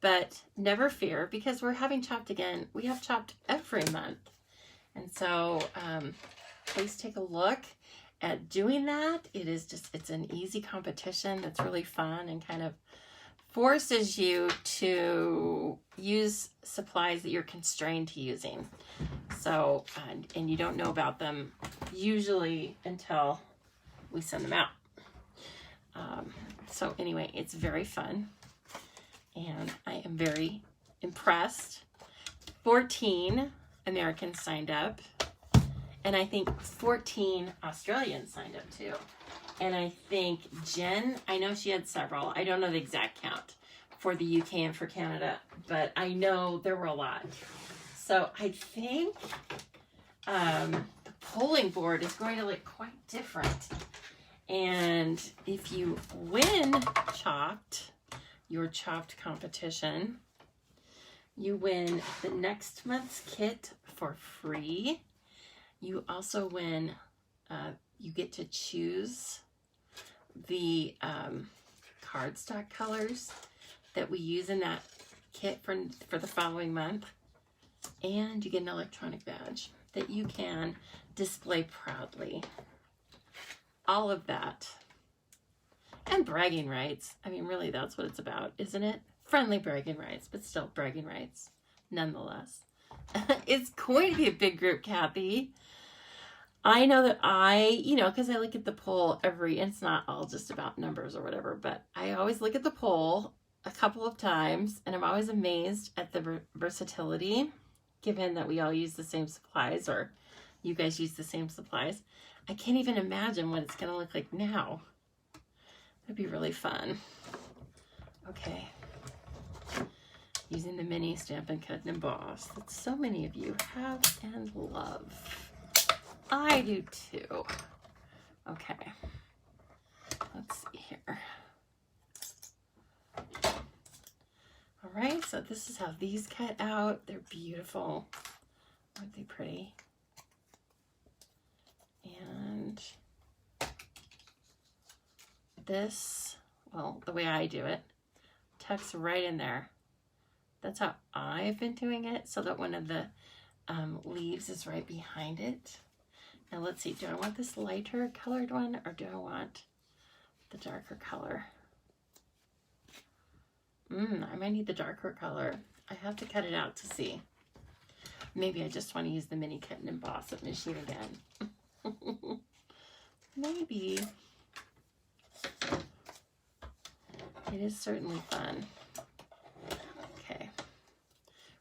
Speaker 1: but never fear because we're having Chopped again. We have Chopped every month, and so please take a look at doing that. It's an easy competition that's really fun and kind of forces you to use supplies that you're constrained to using. So, and you don't know about them usually until we send them out. So anyway, it's very fun and I am very impressed. 14 Americans signed up. And I think 14 Australians signed up too. And I think Jen, I know she had several. I don't know the exact count for the UK and for Canada, but I know there were a lot. So I think the polling board is going to look quite different. And if you win Chopped, your Chopped competition, you win the next month's kit for free. You also win, you get to choose the cardstock colors that we use in that kit for the following month. And you get an electronic badge that you can display proudly. All of that. And bragging rights. I mean, really, that's what it's about, isn't it? Friendly bragging rights, but still bragging rights, nonetheless. It's going to be a big group, Kathy. I know that because I look at the poll and it's not all just about numbers or whatever, but I always look at the poll a couple of times and I'm always amazed at the versatility, given that we all use the same supplies or you guys use the same supplies. I can't even imagine what it's going to look like now. It'd be really fun. Okay. Using the mini Stampin' Cut and Emboss that so many of you have and love. I do too. Okay. Let's see here. All right, so this is how these cut out. They're beautiful. Aren't they pretty? And this, well, the way I do it, tucks right in there. That's how I've been doing it, so that one of the leaves is right behind it. Now let's see, do I want this lighter colored one or do I want the darker color? I might need the darker color. I have to cut it out to see. Maybe I just want to use the mini cut and emboss it machine again. Maybe. It is certainly fun. Okay.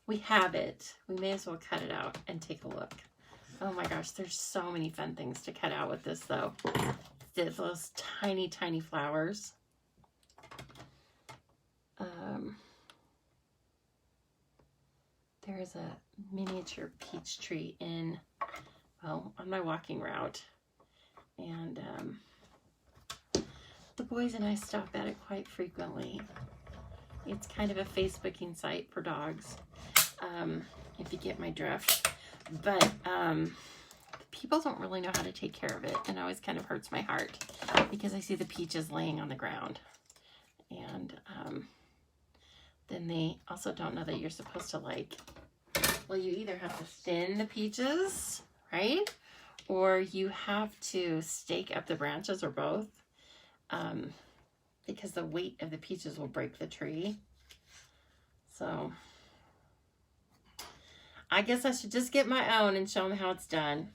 Speaker 1: We have it. We may as well cut it out and take a look. Oh my gosh, there's so many fun things to cut out with this though. There's those tiny, tiny flowers. There's a miniature peach tree on my walking route. And the boys and I stop at it quite frequently. It's kind of a Facebooking site for dogs, if you get my drift. But people don't really know how to take care of it, and it always kind of hurts my heart because I see the peaches laying on the ground. And then they also don't know that you're supposed to you either have to thin the peaches, right? Or you have to stake up the branches or both, because the weight of the peaches will break the tree. So I guess I should just get my own and show them how it's done.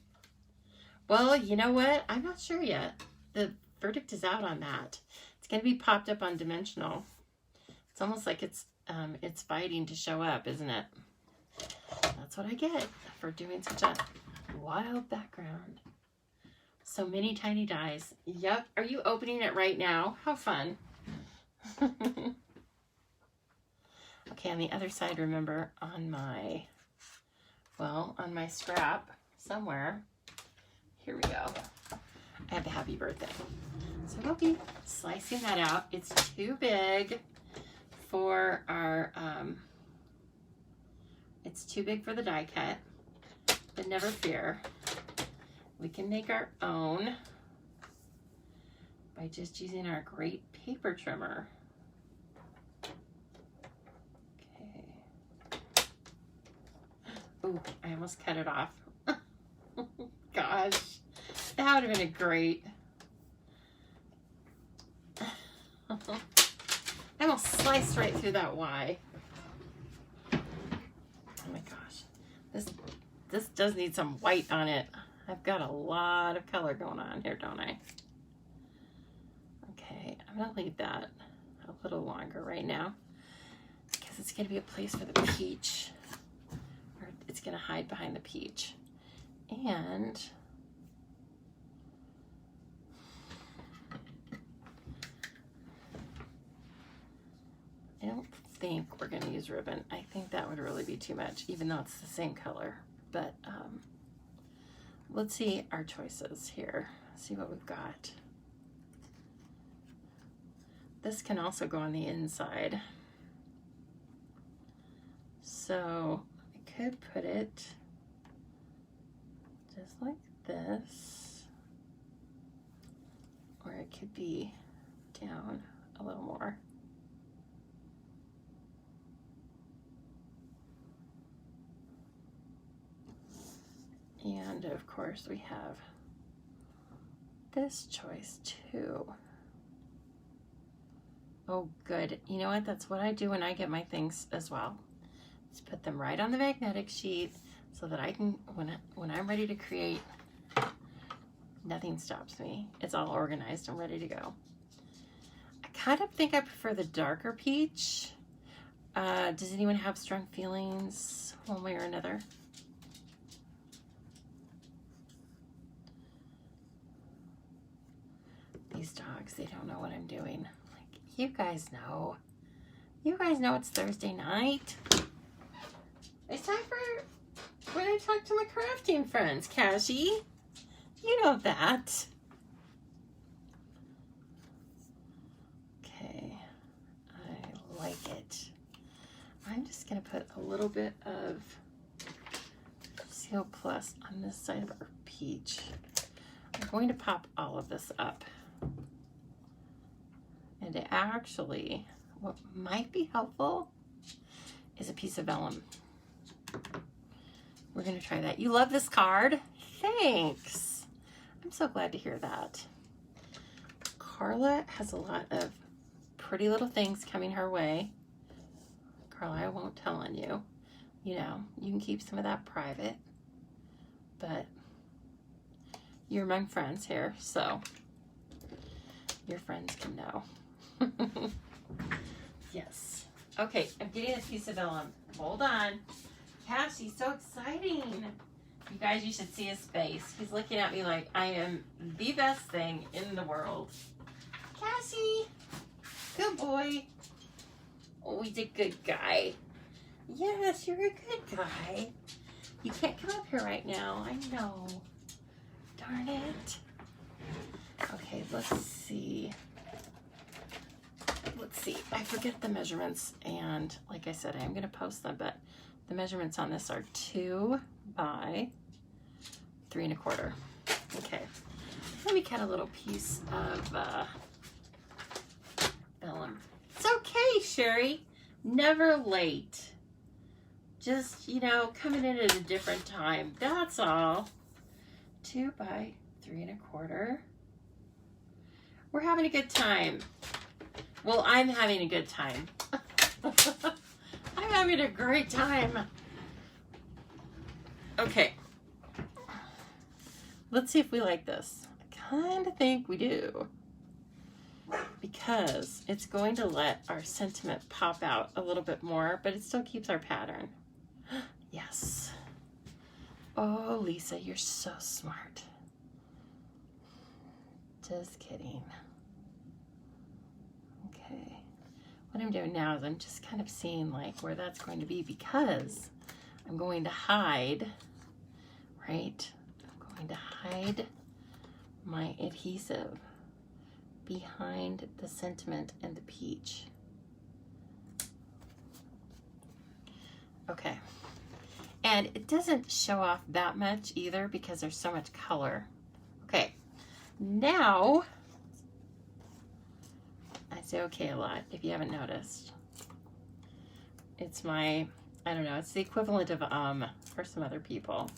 Speaker 1: Well, you know what? I'm not sure yet. The verdict is out on that. It's going to be popped up on Dimensional. It's almost like it's fighting to show up, isn't it? That's what I get for doing such a wild background. So many tiny dies. Yep. Are you opening it right now? How fun. Okay, on the other side, remember, on my scrap somewhere, here we go, I have the happy birthday. So we'll be slicing that out. It's too big for our, it's too big for the die cut, but never fear. We can make our own by just using our great paper trimmer. Oh, I almost cut it off. Gosh, that would have been a great. I almost sliced right through that Y. Oh my gosh, this does need some white on it. I've got a lot of color going on here, don't I? Okay, I'm gonna leave that a little longer right now because it's gonna be a place for the peach. It's going to hide behind the peach. And I don't think we're going to use ribbon. I think that would really be too much, even though it's the same color. But let's see our choices here. See what we've got. This can also go on the inside. So could put it just like this, or it could be down a little more. And of course we have this choice too. Oh good, you know what, that's what I do when I get my things as well. Just put them right on the magnetic sheet so that I can, when I'm ready to create, nothing stops me. It's all organized and ready to go. I kind of think I prefer the darker peach. Does anyone have strong feelings one way or another? These dogs, they don't know what I'm doing. Like, you guys know. You guys know it's Thursday night. It's time for when I talk to my crafting friends, Cassie. You know that. Okay, I like it. I'm just gonna put a little bit of Seal Plus on this side of our peach. I'm going to pop all of this up. And actually, what might be helpful is a piece of vellum. We're going to try that. You love this card? Thanks. I'm so glad to hear that. Carla has a lot of pretty little things coming her way. Carla, I won't tell on you. You know, you can keep some of that private, but you're among friends here, so your friends can know. Yes. Okay, I'm getting a piece of vellum. Hold on. Cassie's so exciting. You guys, you should see his face. He's looking at me like I am the best thing in the world. Cassie, good boy. Oh, he's a good guy. Yes, you're a good guy. You can't come up here right now. I know. Darn it. Okay, let's see. Let's see. I forget the measurements, and like I said, I am going to post them, but the measurements on this are 2 by 3 1/4. Okay. Let me cut a little piece of vellum. It's okay, Sherry. Never late. Just, you know, coming in at a different time. That's all. 2 by 3 1/4. We're having a good time. Well, I'm having a good time. I'm having a great time. Okay. Let's see if we like this. I kind of think we do. because it's going to let our sentiment pop out a little bit more, but it still keeps our pattern. Yes. Oh, Lisa, you're so smart. Just kidding. Okay. What I'm doing now is I'm just kind of seeing like where that's going to be, because I'm going to hide, right? I'm going to hide my adhesive behind the sentiment and the peach. Okay. And it doesn't show off that much either because there's so much color. Okay. Now, I say okay a lot if you haven't noticed. It's my, I don't know, it's the equivalent of for some other people.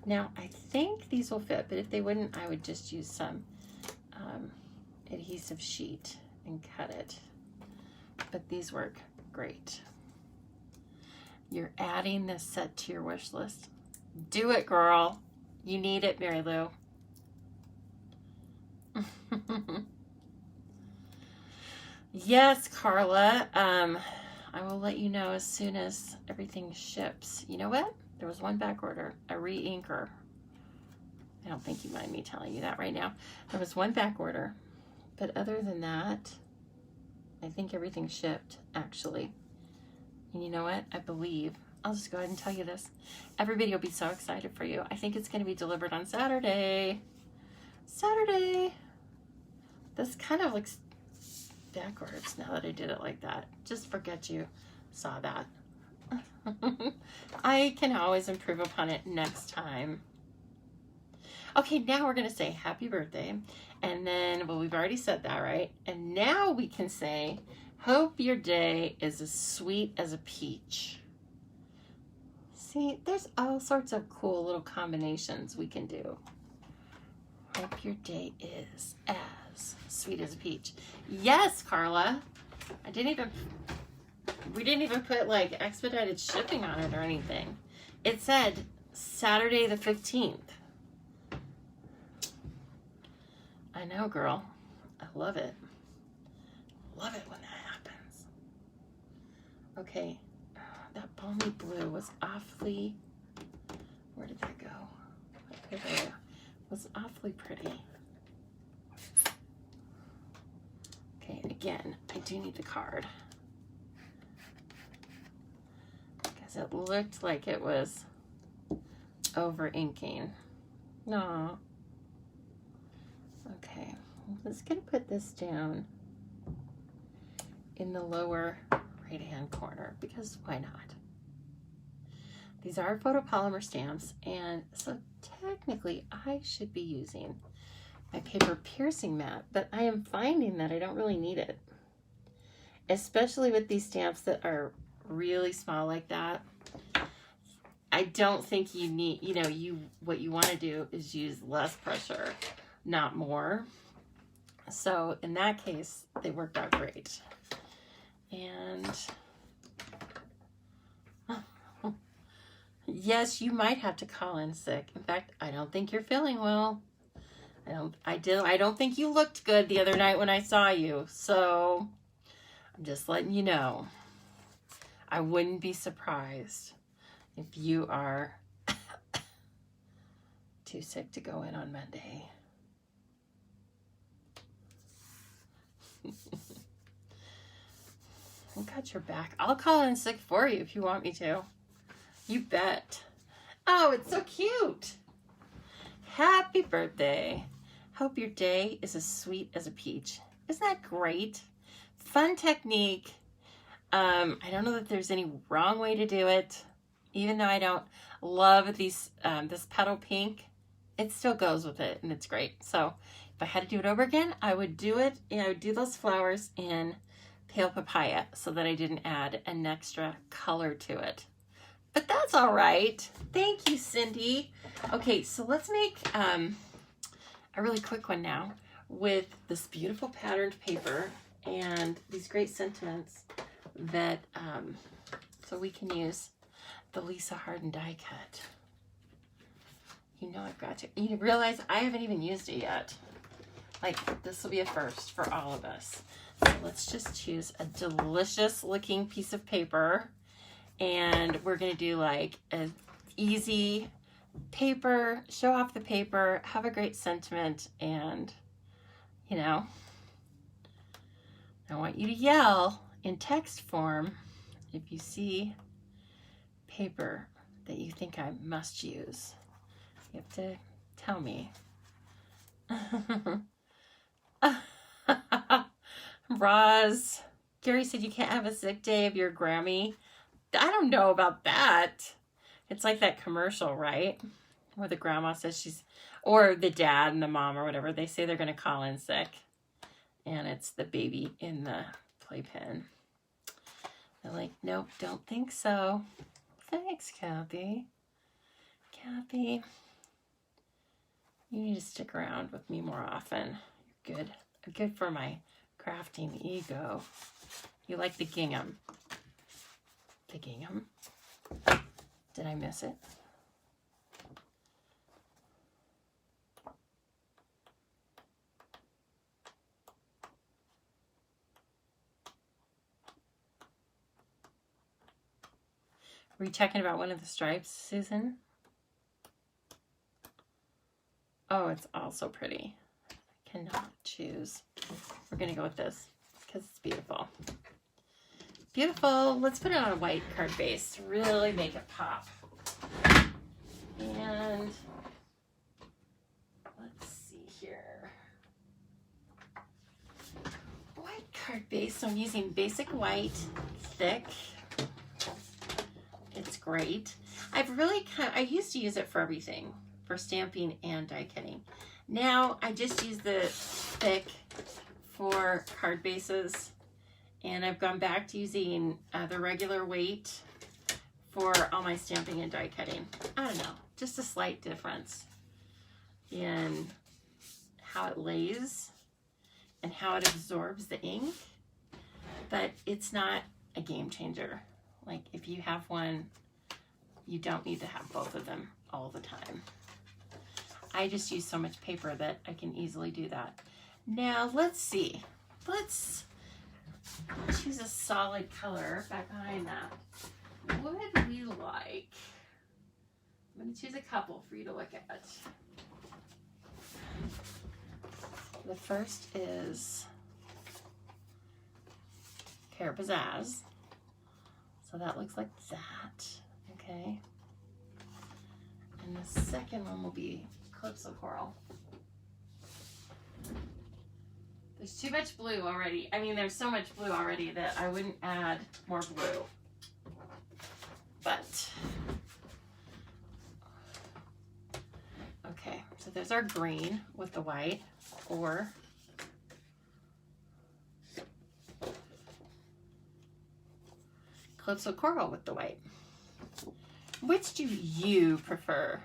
Speaker 1: Now, I think these will fit, but if they wouldn't, I would just use some adhesive sheet and cut it. But these work great. You're adding this set to your wish list. Do it, girl. You need it, Mary Lou. Yes, Carla. I will let you know as soon as everything ships. You know what? There was one back order, a re-inker. I don't think you mind me telling you that right now. There was one back order. But other than that, I think everything shipped, actually. And you know what? I believe, I'll just go ahead and tell you this. Everybody will be so excited for you. I think it's going to be delivered on Saturday. Saturday. This kind of looks backwards now that I did it like that. Just forget you saw that. I can always improve upon it next time. Okay, now we're going to say happy birthday. And then, well, we've already said that, right? And now we can say, hope your day is as sweet as a peach. See, there's all sorts of cool little combinations we can do. Hope your day is as sweet as a peach. Yes, Carla. We didn't even put like expedited shipping on it or anything. It said Saturday the 15th. I know, girl. I love it. Love it when that happens. Okay. That Balmy Blue was awfully, where did that go? Okay, there. Was awfully pretty. Okay, again, I do need the card. Because it looked like it was over inking. No. Okay, I'm just gonna put this down in the lower right-hand corner because why not? These are photopolymer stamps, and so technically I should be using my paper piercing mat, but I am finding that I don't really need it, especially with these stamps that are really small like that. I don't think you need, what you want to do is use less pressure, not more. So in that case, they worked out great. And yes, you might have to call in sick. In fact, I don't think you're feeling well. I don't think you looked good the other night when I saw you. So I'm just letting you know. I wouldn't be surprised if you are too sick to go in on Monday. I got your back. I'll call in sick for you if you want me to. You bet. Oh, it's so cute. Happy birthday. Hope your day is as sweet as a peach. Isn't that great? Fun technique. I don't know that there's any wrong way to do it. Even though I don't love these this petal pink, it still goes with it and it's great. So if I had to do it over again, I would do it. I would do those flowers in pale papaya so that I didn't add an extra color to it. But that's all right. Thank you, Cindy. Okay, so let's make a really quick one now with this beautiful patterned paper and these great sentiments that, so we can use the Lisa Harden die cut. You know I've got to. You realize I haven't even used it yet. Like, this will be a first for all of us. So let's just choose a delicious looking piece of paper. And we're going to do like an easy paper, show off the paper, have a great sentiment, and, you know, I want you to yell in text form if you see paper that you think I must use. You have to tell me. Roz, Gary said you can't have a sick day of your Grammy. I don't know about that. It's like that commercial, right? Where the grandma says she's, or the dad and the mom or whatever, they say they're going to call in sick. And it's the baby in the playpen. They're like, nope, don't think so. Thanks, Kathy. Kathy, you need to stick around with me more often. You're good. Good for my crafting ego. You like the gingham. The gingham. Did I miss it? Were you checking about one of the stripes, Susan? Oh, it's also pretty. I cannot choose. We're going to go with this because it's beautiful. Beautiful. Let's put it on a white card base to really make it pop. And let's see here. White card base. So I'm using basic white, thick. It's great. I used to use it for everything, for stamping and die cutting. Now I just use the thick for card bases, and I've gone back to using the regular weight for all my stamping and die cutting. I don't know, just a slight difference in how it lays and how it absorbs the ink, but it's not a game changer. Like, if you have one, you don't need to have both of them all the time. I just use so much paper that I can easily do that. Now, let's see. Let's choose a solid color back behind that. What would we like? I'm going to choose a couple for you to look at. The first is Pear Pizzazz. So that looks like that, okay? And the second one will be Calypso Coral. There's too much blue already. I mean, there's so much blue already that I wouldn't add more blue. But, okay, so there's our green with the white, or Calypso Coral with the white. Which do you prefer?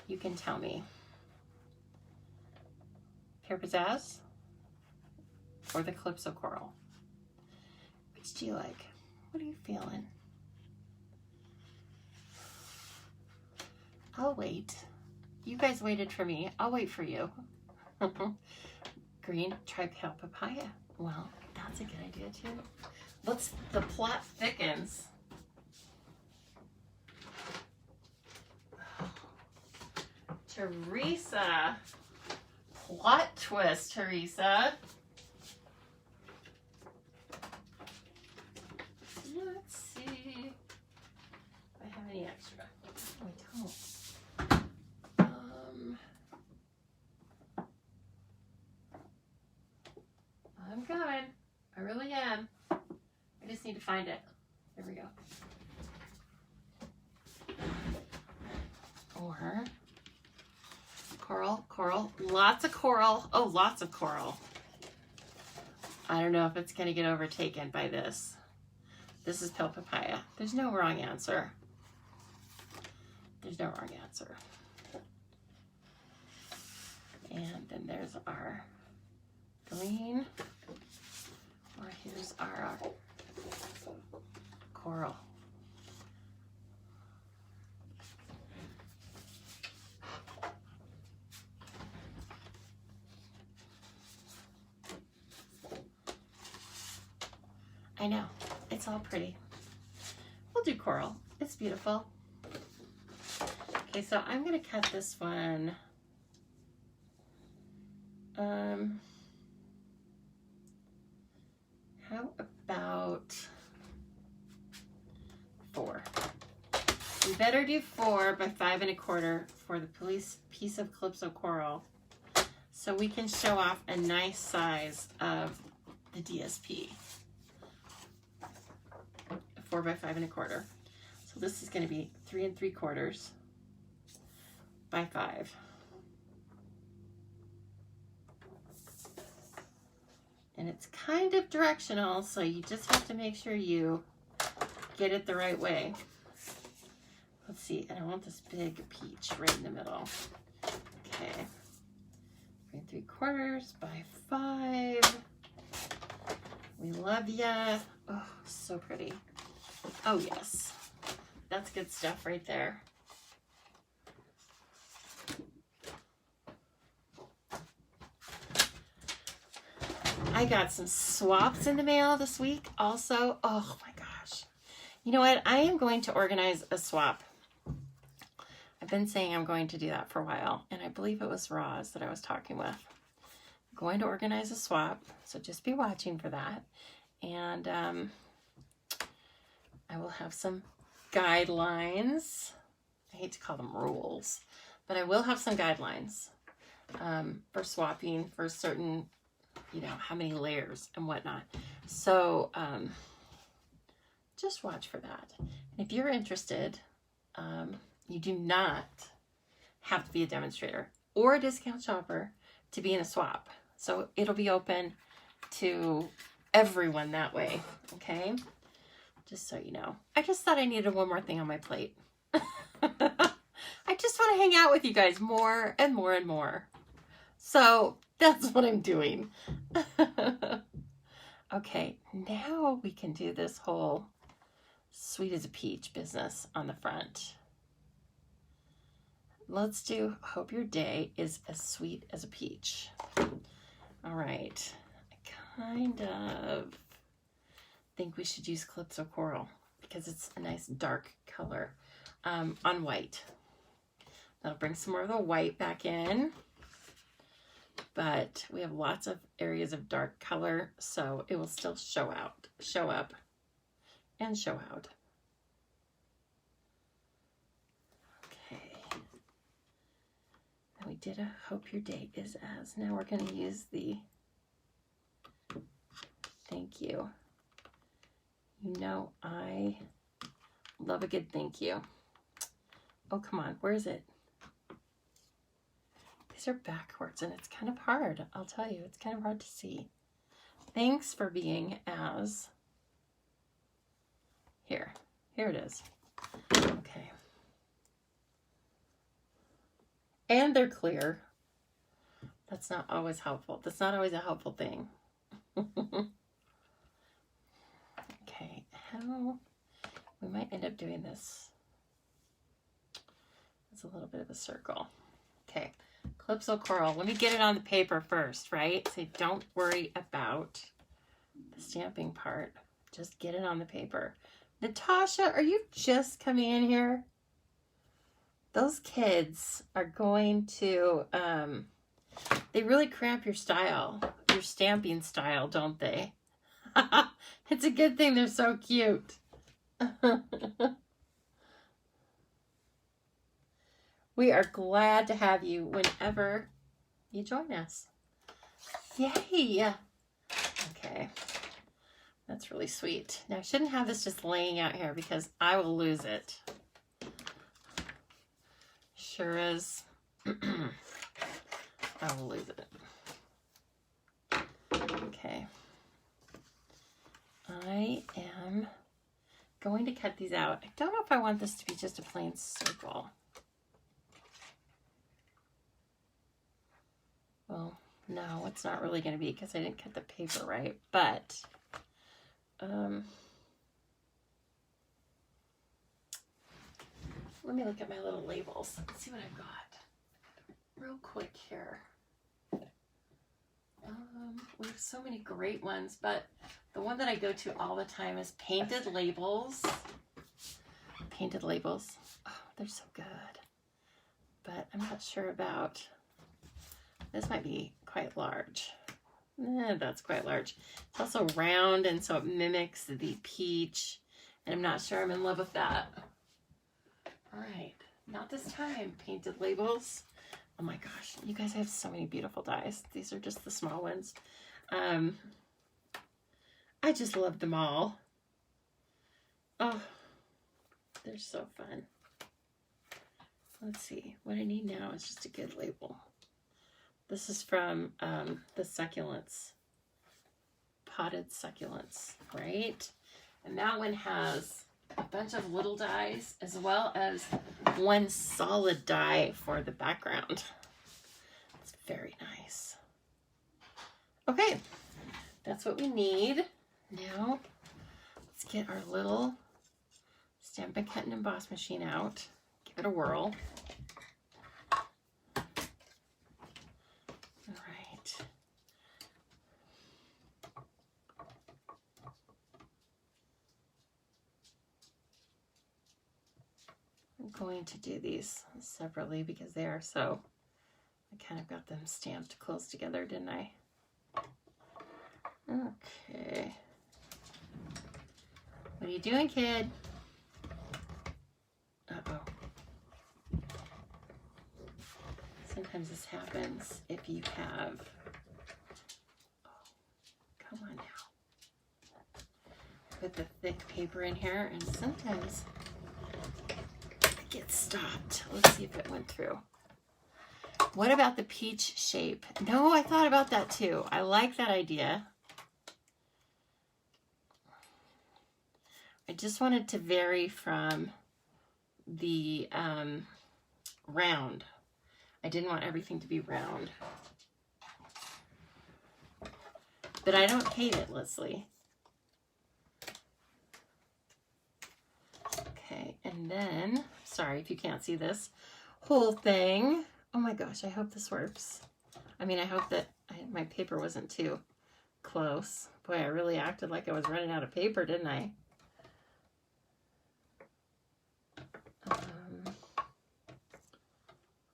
Speaker 1: You can tell me. Pear Pizzazz or the Calypso Coral? Which do you like? What are you feeling? I'll wait. You guys waited for me. I'll wait for you. Green, try pale papaya. Well, that's a good idea too. The plot thickens. Teresa. Plot twist, Teresa. Let's see if I have any extra. I don't. I'm coming. I really am. I just need to find it. There we go. Or coral, lots of coral. Oh, lots of coral. I don't know if it's going to get overtaken by this. This is pale papaya. There's no wrong answer. There's no wrong answer. And then there's our green. Or here's our coral. I know, it's all pretty. We'll do coral. It's beautiful. Okay, so I'm gonna cut this one. How about 4? We better do 4 by 5 1/4 for the piece of Calypso Coral, so we can show off a nice size of the DSP. 4 by 5 1/4. So this is going to be 3 3/4 by 5. And it's kind of directional, so you just have to make sure you get it the right way. Let's see, and I want this big peach right in the middle. Okay, 3 3/4 by 5. We love ya. Oh, so pretty. Oh yes, that's good stuff right there. I got some swaps in the mail this week also. Oh my gosh. You know what? I am going to organize a swap. I've been saying I'm going to do that for a while, and I believe it was Roz that I was talking with. I'm going to organize a swap, so just be watching for that. And I will have some guidelines. I hate to call them rules, but I will have some guidelines for swapping for certain, you know, how many layers and whatnot. So just watch for that. And if you're interested, you do not have to be a demonstrator or a discount shopper to be in a swap. So it'll be open to everyone that way, okay? Just so you know. I just thought I needed one more thing on my plate. I just want to hang out with you guys more and more and more. So that's what I'm doing. Okay, now we can do this whole sweet as a peach business on the front. Let's do hope your day is as sweet as a peach. All right, I kind of think we should use Calypso Coral because it's a nice dark color on white. That'll bring some more of the white back in. But we have lots of areas of dark color, so it will still show up, and show out. Okay. And we did a hope your day is as. Now we're going to use the thank you. You know I love a good thank you. Oh, come on. Where is it? These are backwards and it's kind of hard. I'll tell you, it's kind of hard to see. Thanks for being as. Here it is. Okay. And they're clear. That's not always helpful. That's not always a helpful thing. Okay, how we might end up doing this. It's a little bit of a circle. Okay. Calypso Coral. Let me get it on the paper first, right? So don't worry about the stamping part. Just get it on the paper. Natasha, are you just coming in here? Those kids are going to, they really cramp your style, your stamping style, don't they? It's a good thing they're so cute. We are glad to have you whenever you join us. Yay! Okay, that's really sweet. Now, I shouldn't have this just laying out here because I will lose it. Sure is. I will lose it. Okay. I am going to cut these out. I don't know if I want this to be just a plain circle. Well, no, it's not really going to be because I didn't cut the paper right, but let me look at my little labels. Let's see what I've got real quick here. We have so many great ones, but the one that I go to all the time is Painted Labels. Painted Labels. Oh, they're so good. But I'm not sure about, this might be quite large. That's quite large. It's also round, and so it mimics the peach. And I'm not sure I'm in love with that. All right, not this time, Painted Labels. Oh my gosh, you guys have so many beautiful dies. These are just the small ones. I just love them all. Oh, they're so fun. Let's see, what I need now is just a good label. This is from the succulents, potted succulents, right? And that one has a bunch of little dies as well as one solid die for the background. It's very nice. Okay, that's what we need. Now, let's get our little Stampin' Cut and Emboss machine out. Give it a whirl. All right. I'm going to do these separately because they are so, I kind of got them stamped close together, didn't I? Okay. What are you doing, kid? Uh-oh. Sometimes this happens if you have, oh, come on now. Put the thick paper in here, and sometimes it gets stopped. Let's see if it went through. What about the peach shape? No, I thought about that too. I like that idea. I just wanted to vary from the round. I didn't want everything to be round. But I don't hate it, Leslie. Okay, and then, sorry if you can't see this whole thing. Oh my gosh, I hope this works. I mean, I hope that my paper wasn't too close. Boy, I really acted like I was running out of paper, didn't I?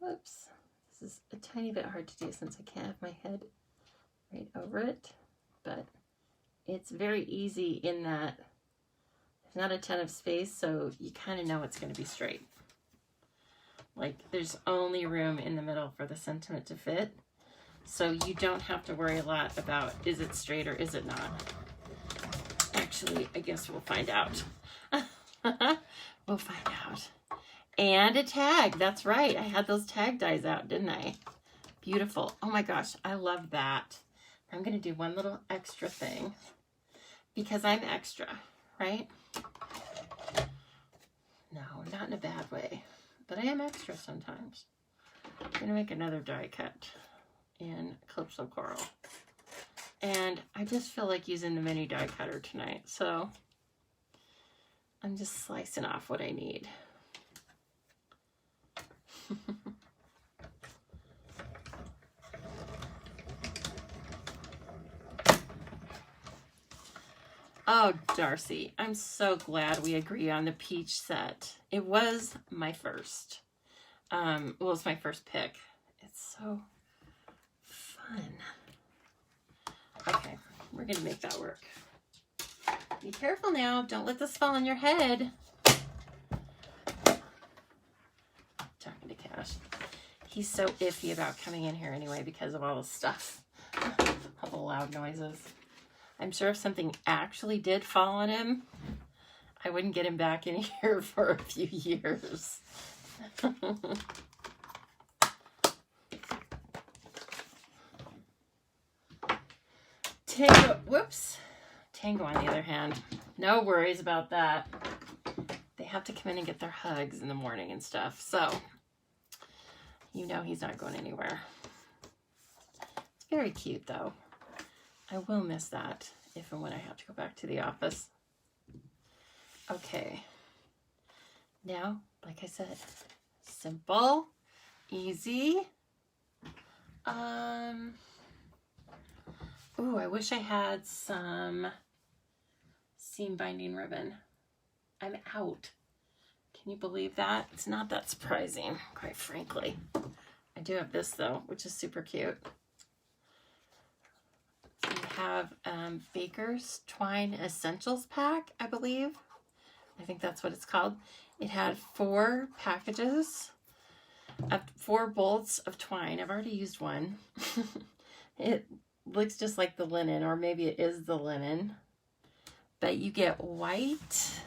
Speaker 1: Whoops. This is a tiny bit hard to do since I can't have my head right over it, but it's very easy in that there's not a ton of space, so you kind of know it's going to be straight. Like, there's only room in the middle for the sentiment to fit, so you don't have to worry a lot about is it straight or is it not. Actually, I guess we'll find out. We'll find out. And a tag. That's right. I had those tag dies out, didn't I? Beautiful. Oh my gosh, I love that. I'm going to do one little extra thing because I'm extra, right? No, not in a bad way, but I am extra sometimes. I'm going to make another die cut in Calypso Coral. And I just feel like using the mini die cutter tonight, so I'm just slicing off what I need. Oh, Darcy, I'm so glad we agree on the peach set. It was my first. Well, it was my first pick. It's so fun. Okay, we're gonna make that work. Be careful now. Don't let this fall on your head. Talking to Cash. He's so iffy about coming in here anyway because of all the stuff. All the loud noises. I'm sure if something actually did fall on him, I wouldn't get him back in here for a few years. Tango, whoops. Tango, on the other hand, no worries about that. They have to come in and get their hugs in the morning and stuff, so you know he's not going anywhere. It's very cute, though. I will miss that if and when I have to go back to the office. Okay. Now, like I said, simple, easy. Ooh, I wish I had some seam binding ribbon. I'm out. Can you believe that? It's not that surprising, quite frankly. I do have this though, which is super cute. So we have Baker's Twine Essentials Pack, I believe. I think that's what it's called. It had 4 packages of 4 bolts of twine. I've already used one. It looks just like the linen, or maybe it is the linen. But you get white.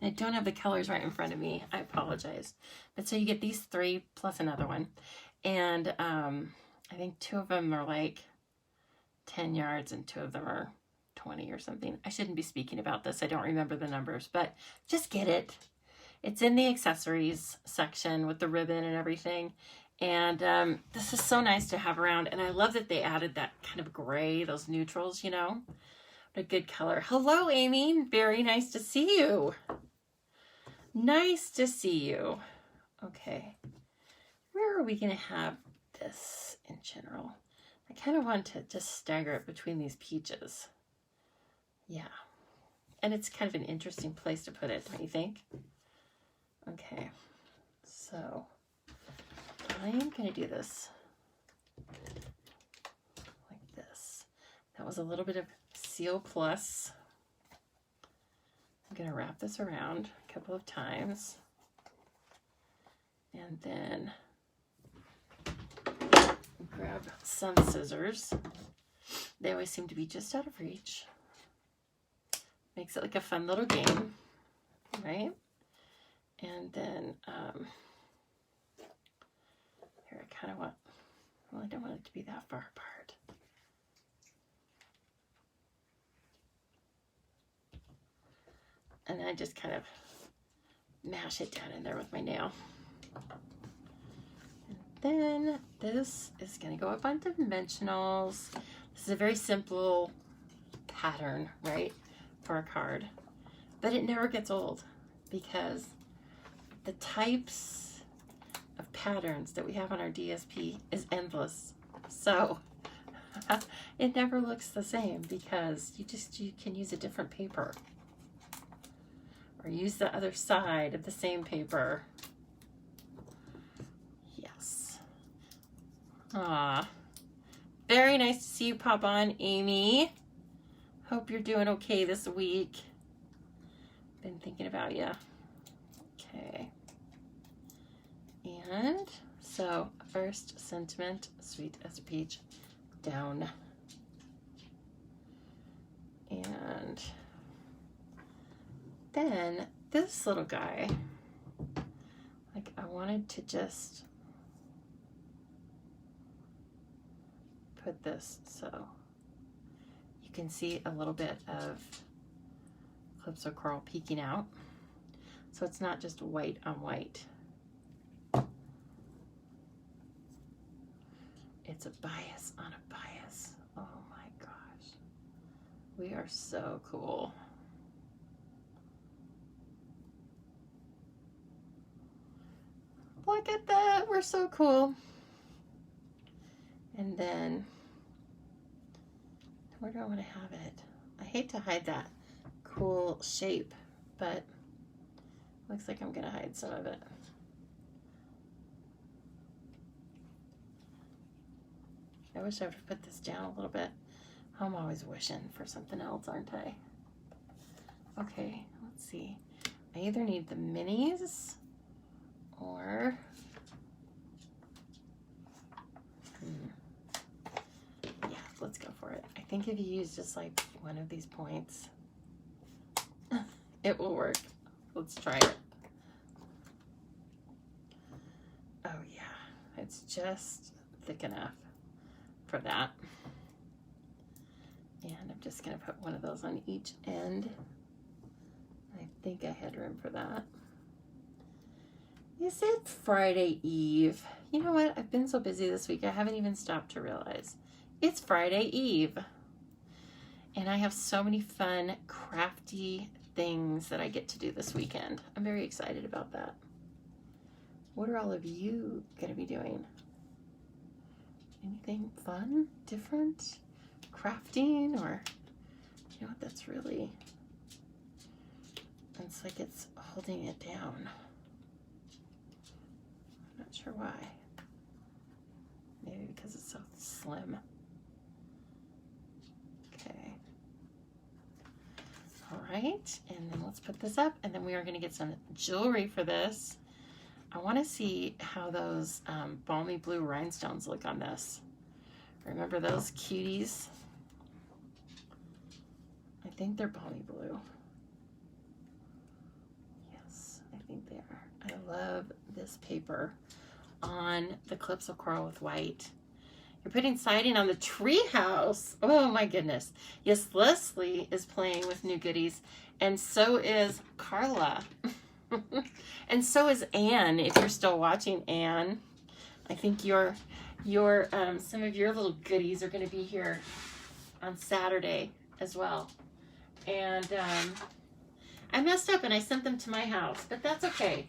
Speaker 1: I don't have the colors right in front of me. I apologize. But so you get these 3 plus another one. And I think 2 of them are like 10 yards and 2 of them are 20 or something. I shouldn't be speaking about this. I don't remember the numbers, but just get it. It's in the accessories section with the ribbon and everything. And this is so nice to have around. And I love that they added that kind of gray, those neutrals, you know. What a good color. Hello, Amy. Very nice to see you. Nice to see you. Okay. Where are we going to have this in general? I kind of want to just stagger it between these peaches. Yeah. And it's kind of an interesting place to put it, don't you think? Okay. So I am going to do this like this. That was a little bit of Seal Plus. I'm going to wrap this around a couple of times. And then grab some scissors. They always seem to be just out of reach. Makes it like a fun little game, right? And then here I kind of want, well, I don't want it to be that far apart. And I just kind of mash it down in there with my nail. And then this is going to go up on dimensionals. This is a very simple pattern, right, for a card. But it never gets old because the types of patterns that we have on our DSP is endless. So it never looks the same because you can use a different paper. Or use the other side of the same paper. Yes. Ah, very nice to see you pop on, Amy. Hope you're doing okay this week. Been thinking about you. Okay. And so first sentiment, sweet as a peach, down. And then this little guy, like I wanted to just put this so you can see a little bit of Calypso Coral peeking out. So it's not just white on white. It's a bias on a bias. Oh my gosh. We are so cool. Look at that, we're so cool. And then, where do I want to have it? I hate to hide that cool shape, but looks like I'm gonna hide some of it. I wish I would put this down a little bit. I'm always wishing for something else, aren't I? Okay, let's see. I either need the minis or yeah, let's go for it. I think if you use just like one of these points, it will work. Let's try it. Oh yeah, it's just thick enough for that. And I'm just gonna put one of those on each end. I think I had room for that. Is it Friday Eve? You know what? I've been so busy this week, I haven't even stopped to realize. It's Friday Eve. And I have so many fun, crafty things that I get to do this weekend. I'm very excited about that. What are all of you going to be doing? Anything fun, different, crafting, or you know what, that's really, it's like it's holding it down. I'm not sure why. Maybe because it's so slim. Okay. All right, and then let's put this up, and then we are going to get some jewelry for this. I want to see how those Balmy Blue rhinestones look on this. Remember those cuties? I think they're Balmy Blue. Yes, I think they are. I love this paper on the Calypso Coral with white. You're putting siding on the treehouse. Oh my goodness. Yes, Leslie is playing with new goodies, and so is Carla. And so is Anne, if you're still watching, Anne. I think some of your little goodies are going to be here on Saturday as well. And I messed up and I sent them to my house, but that's okay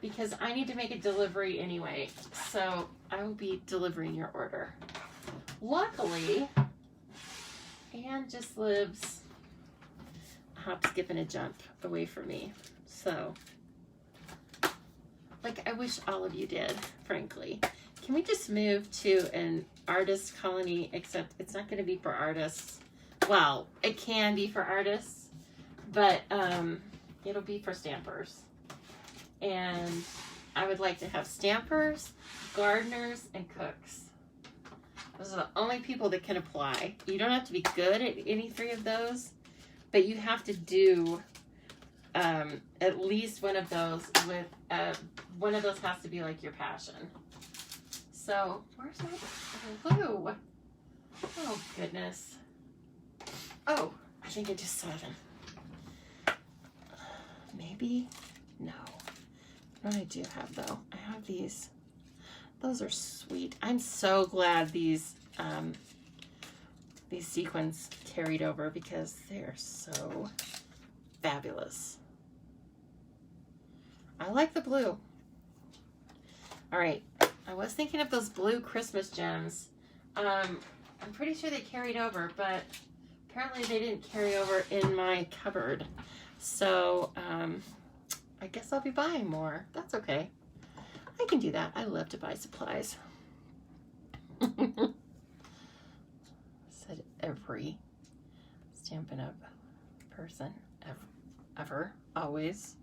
Speaker 1: because I need to make a delivery anyway. So I will be delivering your order. Luckily, Anne just lives a hop, skip, and a jump away from me. So, like, I wish all of you did, frankly. Can we just move to an artist colony, except it's not going to be for artists. Well, it can be for artists, but it'll be for stampers. And I would like to have stampers, gardeners, and cooks. Those are the only people that can apply. You don't have to be good at any three of those, but you have to do at least one of those with, one of those has to be like your passion. So, where's my blue? Oh, goodness. Oh, I think I just saw them. Maybe? No. What I do have, though, I have these. Those are sweet. I'm so glad these sequins carried over because they're so fabulous. I like the blue. All right, I was thinking of those blue Christmas gems. I'm pretty sure they carried over, but apparently they didn't carry over in my cupboard. So I guess I'll be buying more. That's okay. I can do that. I love to buy supplies. Said every Stampin' Up person ever, always.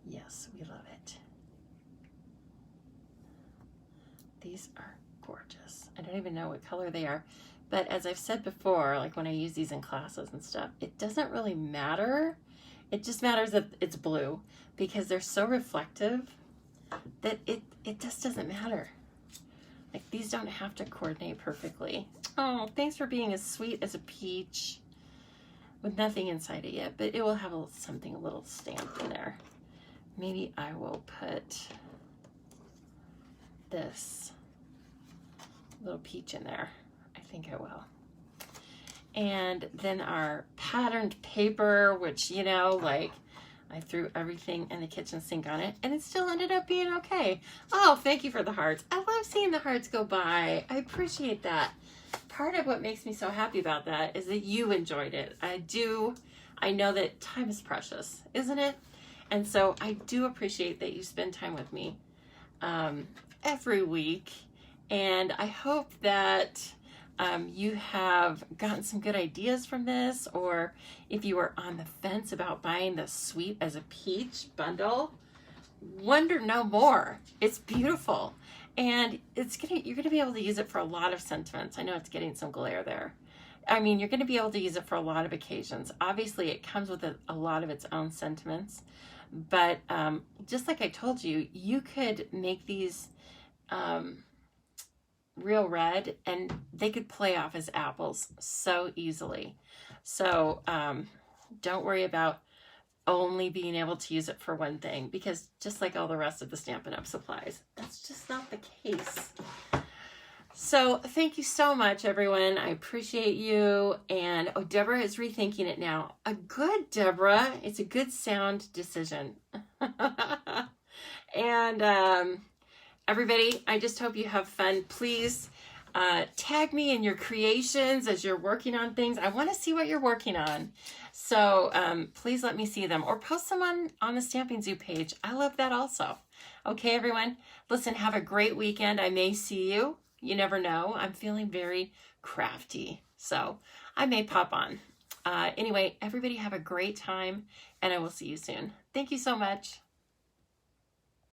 Speaker 1: Yes, we love it. These are gorgeous. I don't even know what color they are, but as I've said before, like when I use these in classes and stuff, it doesn't really matter. It just matters that it's blue because they're so reflective that it just doesn't matter. Like these don't have to coordinate perfectly. Oh, thanks for being as sweet as a peach with nothing inside it yet, but it will have something a little stamped in there. Maybe I will put this little peach in there. I think I will. And then our patterned paper, which, you know, like I threw everything in the kitchen sink on it and it still ended up being okay. Oh, thank you for the hearts. I love seeing the hearts go by. I appreciate that. Part of what makes me so happy about that is that you enjoyed it. I know that time is precious, isn't it? And so I do appreciate that you spend time with me every week. And I hope that you have gotten some good ideas from this, or if you were on the fence about buying the Sweet as a Peach bundle, wonder no more. It's beautiful. And you're gonna be able to use it for a lot of sentiments. I know it's getting some glare there. I mean, you're gonna be able to use it for a lot of occasions. Obviously, it comes with a lot of its own sentiments. But just like I told you, you could make these real red and they could play off as apples so easily. So don't worry about only being able to use it for one thing, because just like all the rest of the Stampin' Up! Supplies, that's just not the case. So thank you so much, everyone. I appreciate you. And oh, Deborah is rethinking it now. A good Deborah. It's a good sound decision. And everybody, I just hope you have fun. Please tag me in your creations as you're working on things. I want to see what you're working on. So please let me see them, or post them on the Stamping Zoo page. I love that also. Okay, everyone. Listen, have a great weekend. I may see you. You never know. I'm feeling very crafty, so I may pop on. Anyway, everybody have a great time, and I will see you soon. Thank you so much.